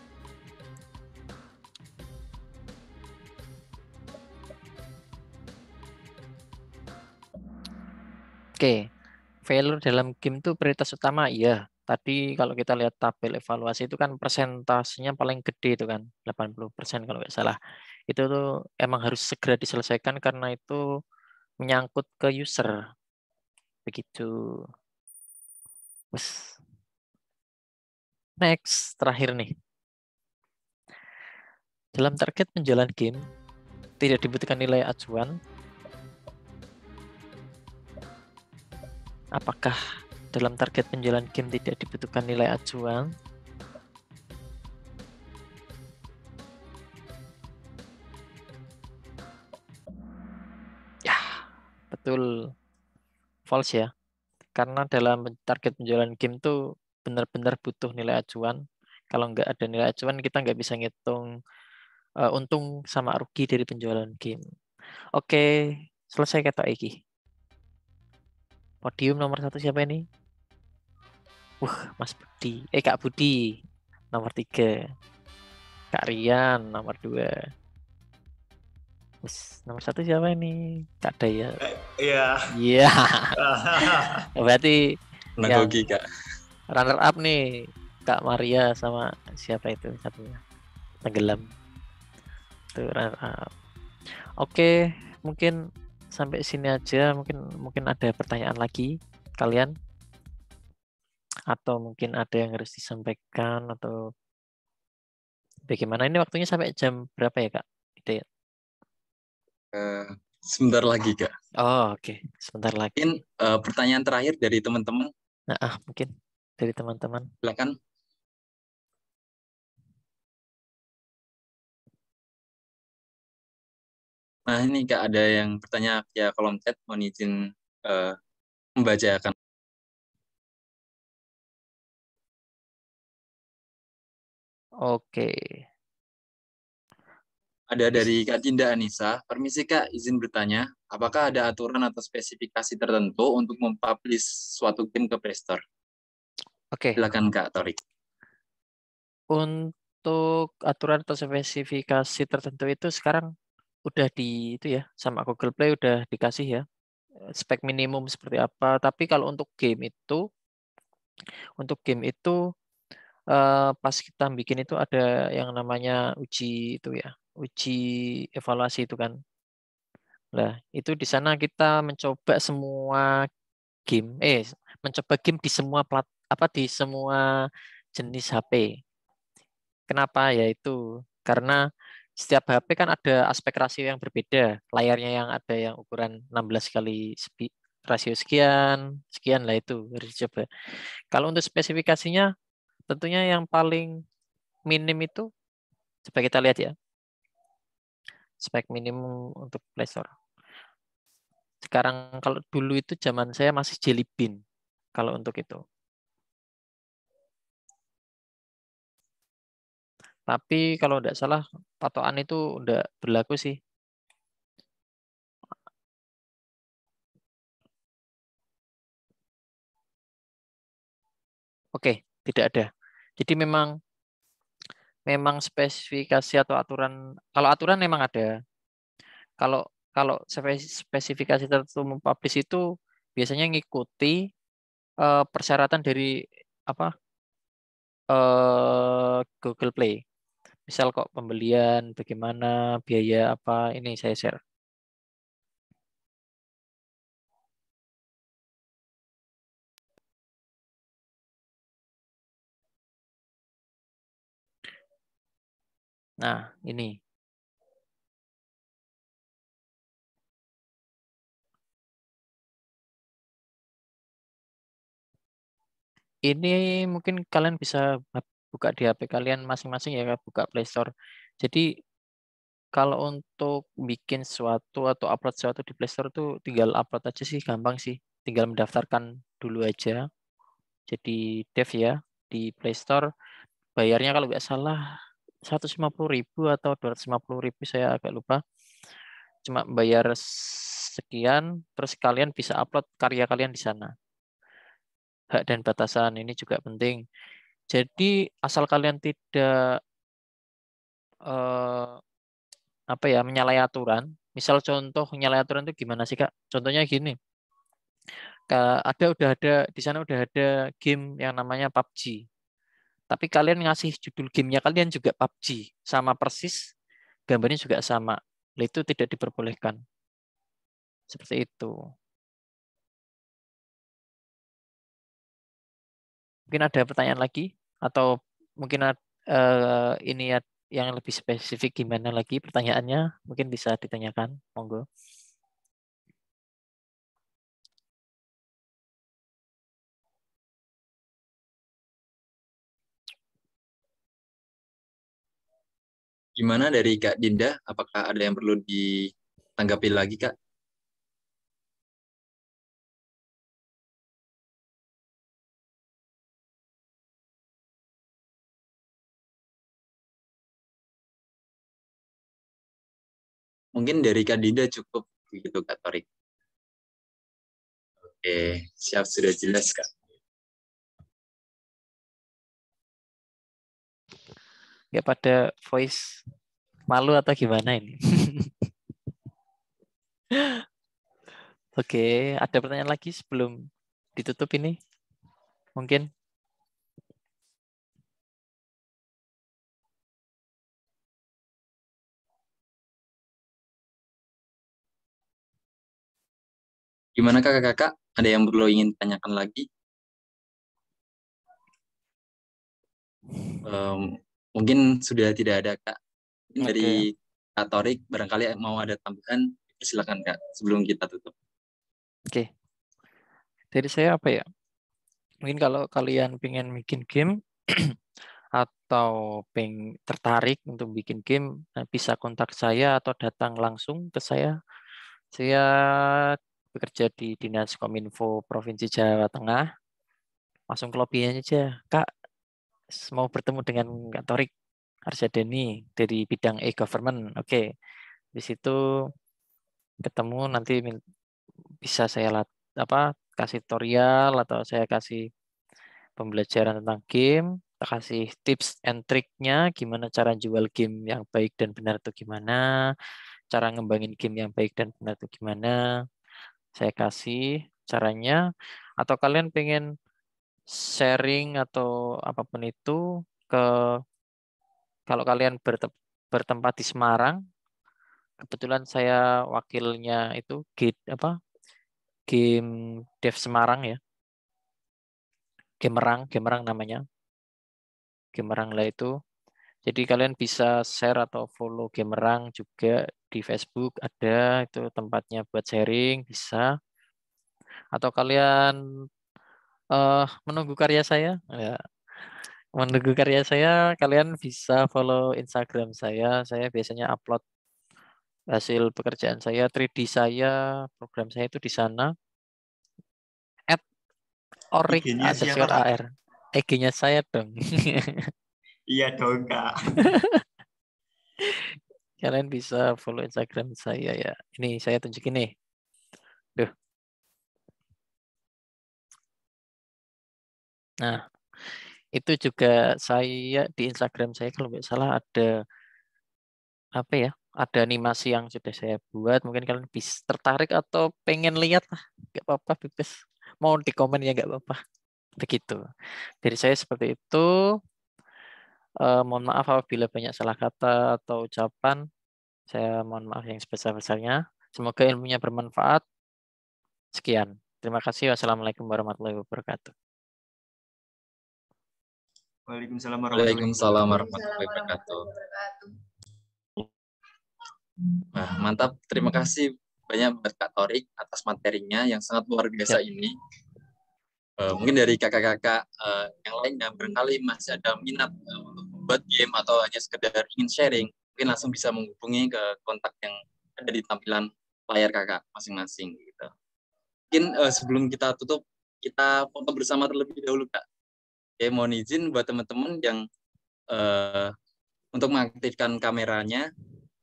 [SPEAKER 2] Oke, failure dalam game itu prioritas utama, iya. Tadi kalau kita lihat tabel evaluasi itu kan persentasenya paling gede itu kan, 80% kalau nggak salah. Itu tuh emang harus segera diselesaikan karena itu menyangkut ke user. Begitu. Next, terakhir nih. Dalam target penjualan game, tidak dibutuhkan nilai acuan. Apakah dalam target penjualan game tidak dibutuhkan nilai acuan? Ya, betul. False ya. Karena dalam target penjualan game tuh benar-benar butuh nilai acuan. Kalau nggak ada nilai acuan, kita nggak bisa ngitung untung sama rugi dari penjualan game. Oke, selesai kata Eki. Podium nomor 1 siapa ini? Mas Budi. Kak Budi. Nomor 3. Kak Rian, nomor 2. Nomor 1 siapa ini? Kak Daya.
[SPEAKER 3] Iya.
[SPEAKER 2] Iya. Berarti yang
[SPEAKER 1] Nagogi, Kak.
[SPEAKER 2] runner up nih Kak Maria sama siapa itu satunya? Tenggelam. Itu runner up. Oke, mungkin sampai sini aja. Mungkin ada pertanyaan lagi kalian, atau mungkin ada yang harus disampaikan atau bagaimana? Ini waktunya sampai jam berapa ya, Kak? Hidayat?
[SPEAKER 1] Sebentar lagi, Kak.
[SPEAKER 2] Oh, oke. Sebentar lagi.
[SPEAKER 1] Mungkin pertanyaan terakhir dari teman-teman.
[SPEAKER 2] Mungkin dari teman-teman.
[SPEAKER 1] Silakan. Nah, ini Kak, ada yang bertanya via kolom chat, mohon izin membacakan.
[SPEAKER 2] Oke.
[SPEAKER 1] Ada dari Kak Dinda Anissa. Permisi Kak, izin bertanya, apakah ada aturan atau spesifikasi tertentu untuk mempublish suatu game ke Play Store?
[SPEAKER 2] Oke.
[SPEAKER 1] Silakan Kak Torik.
[SPEAKER 2] Untuk aturan atau spesifikasi tertentu itu sekarang udah di itu ya, sama Google Play udah dikasih ya spek minimum seperti apa. Tapi kalau untuk game itu pas kita bikin itu ada yang namanya uji itu ya, uji evaluasi itu kan. Nah, itu di sana kita mencoba semua game, mencoba game di semua di semua jenis HP. Kenapa? Yaitu karena setiap HP kan ada aspek rasio yang berbeda. Layarnya yang ada yang ukuran 16 kali rasio sekian, sekian lah itu harus dicoba. Kalau untuk spesifikasinya tentunya yang paling minim itu coba kita lihat ya. Spek minimum untuk Play Store. Sekarang kalau dulu itu zaman saya masih Jelly Bean kalau untuk itu. Tapi kalau tidak salah patokan itu udah berlaku sih. Oke, tidak ada. Jadi memang spesifikasi atau aturan, kalau aturan memang ada. Kalau kalau spesifikasi tertentu mempublish itu biasanya ngikuti persyaratan dari apa Google Play. Misal kok pembelian bagaimana, biaya apa, ini saya share. Nah, ini. Ini mungkin kalian bisa buka di HP kalian masing-masing ya, buka Play Store. Jadi kalau untuk bikin sesuatu atau upload sesuatu di Play Store tuh tinggal upload aja sih, gampang sih. Tinggal mendaftarkan dulu aja. Jadi dev ya di Play Store. Bayarnya kalau nggak salah 150.000 atau 250.000, saya agak lupa. Cuma bayar sekian, terus kalian bisa upload karya kalian di sana. Hak dan batasan ini juga penting. Jadi asal kalian tidak menyalahi aturan. Misal contoh menyalahi aturan itu gimana sih Kak? Contohnya gini. Udah ada di sana udah ada game yang namanya PUBG. Tapi kalian ngasih judul gamenya kalian juga PUBG, sama persis, gambarnya juga sama. Itu tidak diperbolehkan. Seperti itu. Mungkin ada pertanyaan lagi? Atau mungkin ini yang lebih spesifik gimana lagi pertanyaannya? Mungkin bisa ditanyakan. Monggo.
[SPEAKER 1] Gimana dari Kak Dinda? Apakah ada yang perlu ditanggapi lagi, Kak? Mungkin dari Kak Dinda cukup begitu Kak Torik. Oke, siap, sudah jelas Kak.
[SPEAKER 2] Nggak pada voice malu atau gimana ini? Oke, ada pertanyaan lagi sebelum ditutup ini? Mungkin?
[SPEAKER 1] Gimana kakak-kakak? Ada yang perlu ingin tanyakan lagi? Mungkin sudah tidak ada Kak. Mungkin dari Kak Torik barangkali mau ada tambahan, silakan Kak sebelum kita tutup.
[SPEAKER 2] Oke. Dari saya apa ya? Mungkin kalau kalian pengen bikin game atau tertarik untuk bikin game, bisa kontak saya atau datang langsung ke saya. Saya bekerja di Dinas Kominfo Provinsi Jawa Tengah. Langsung ke lobby aja, Kak, mau bertemu dengan Kak Torik Arsyadeni dari bidang e-government. Oke, di situ ketemu nanti bisa saya kasih tutorial atau saya kasih pembelajaran tentang game, kasih tips and triknya gimana cara jual game yang baik dan benar itu gimana, cara ngembangin game yang baik dan benar itu gimana. Saya kasih caranya, atau kalian pengen sharing atau apapun itu kalau kalian bertempat di Semarang, kebetulan saya wakilnya itu game Dev Semarang ya. Gemerang namanya. Gemerang lah itu. Jadi kalian bisa share atau follow Gemerang juga di Facebook, ada itu tempatnya buat sharing, bisa. Atau kalian menunggu karya saya, ya. Menunggu karya saya, kalian bisa follow Instagram saya. Saya biasanya upload hasil pekerjaan saya, 3D saya, program saya itu di sana.
[SPEAKER 3] IG-nya siapa, Kak?
[SPEAKER 2] @orik_ar. IG-nya saya dong.
[SPEAKER 3] Iya dong, Kak.
[SPEAKER 2] Kalian bisa follow Instagram saya ya. Ini saya tunjukin nih. Duh. Nah, itu juga saya di Instagram saya kalau nggak salah ada apa ya? Ada animasi yang sudah saya buat. Mungkin kalian bisa tertarik atau pengen lihat lah. Nggak apa-apa, bebas. Mau di komen ya nggak apa-apa. Begitu. Dari saya seperti itu. Mohon maaf apabila banyak salah kata atau ucapan. Saya mohon maaf yang sebesar-besarnya. Semoga ilmunya bermanfaat. Sekian. Terima kasih. Wassalamualaikum warahmatullahi wabarakatuh.
[SPEAKER 3] Waalaikumsalam
[SPEAKER 1] Waalaikumsalam warahmatullahi wabarakatuh. Nah, mantap. Terima kasih banyak buat Kak Torik atas materinya yang sangat luar biasa ini. Mungkin dari kakak-kakak yang lainnya barangkali masih ada minat untuk membuat game atau hanya sekedar ingin sharing, mungkin langsung bisa menghubungi ke kontak yang ada di tampilan layar kakak masing-masing gitu. Mungkin sebelum kita tutup, kita foto bersama terlebih dahulu Kak. Oke, mohon izin buat teman-teman yang untuk mengaktifkan kameranya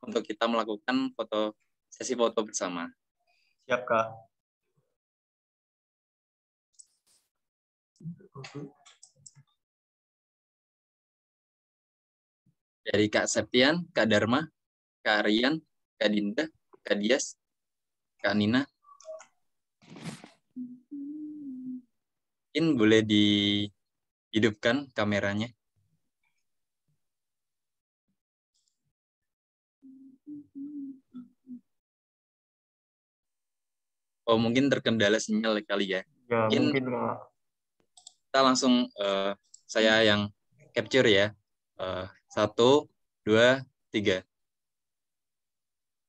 [SPEAKER 1] untuk kita melakukan sesi foto bersama.
[SPEAKER 3] Siap, Kak.
[SPEAKER 1] Dari Kak Septian, Kak Dharma, Kak Rian, Kak Dinda, Kak Dias, Kak Nina. Mungkin boleh dihidupkan kameranya. Oh, mungkin terkendala sinyal kali ya.
[SPEAKER 3] Ya, mungkin Kak.
[SPEAKER 1] Kita langsung saya yang capture ya. 1, 2, 3.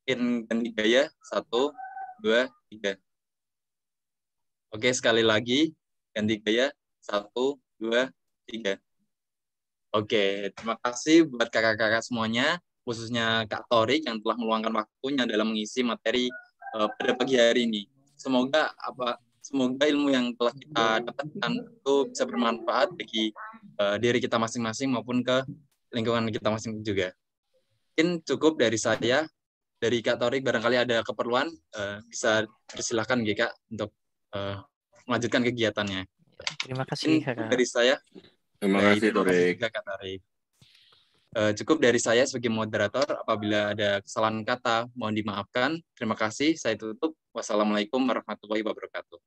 [SPEAKER 1] Mungkin ganti gaya. 1, 2, 3. Oke, sekali lagi ganti gaya. 1, 2, 3. Oke, terima kasih buat kakak-kakak semuanya, khususnya Kak Torik yang telah meluangkan waktunya dalam mengisi materi pada pagi hari ini. Semoga ilmu yang telah kita dapatkan itu bisa bermanfaat bagi diri kita masing-masing maupun ke lingkungan kita masing-masing juga. Mungkin cukup dari saya. dari Kak Torik barangkali ada keperluan, bisa persilahkan Kak untuk melanjutkan kegiatannya.
[SPEAKER 2] Terima kasih
[SPEAKER 1] Mungkin
[SPEAKER 2] Kakak.
[SPEAKER 1] dari saya.
[SPEAKER 5] Terima kasih, Torik.
[SPEAKER 1] Kak Torik. Cukup dari saya sebagai moderator. Apabila ada kesalahan kata, mohon dimaafkan. Terima kasih. Saya tutup. Wassalamualaikum warahmatullahi wabarakatuh.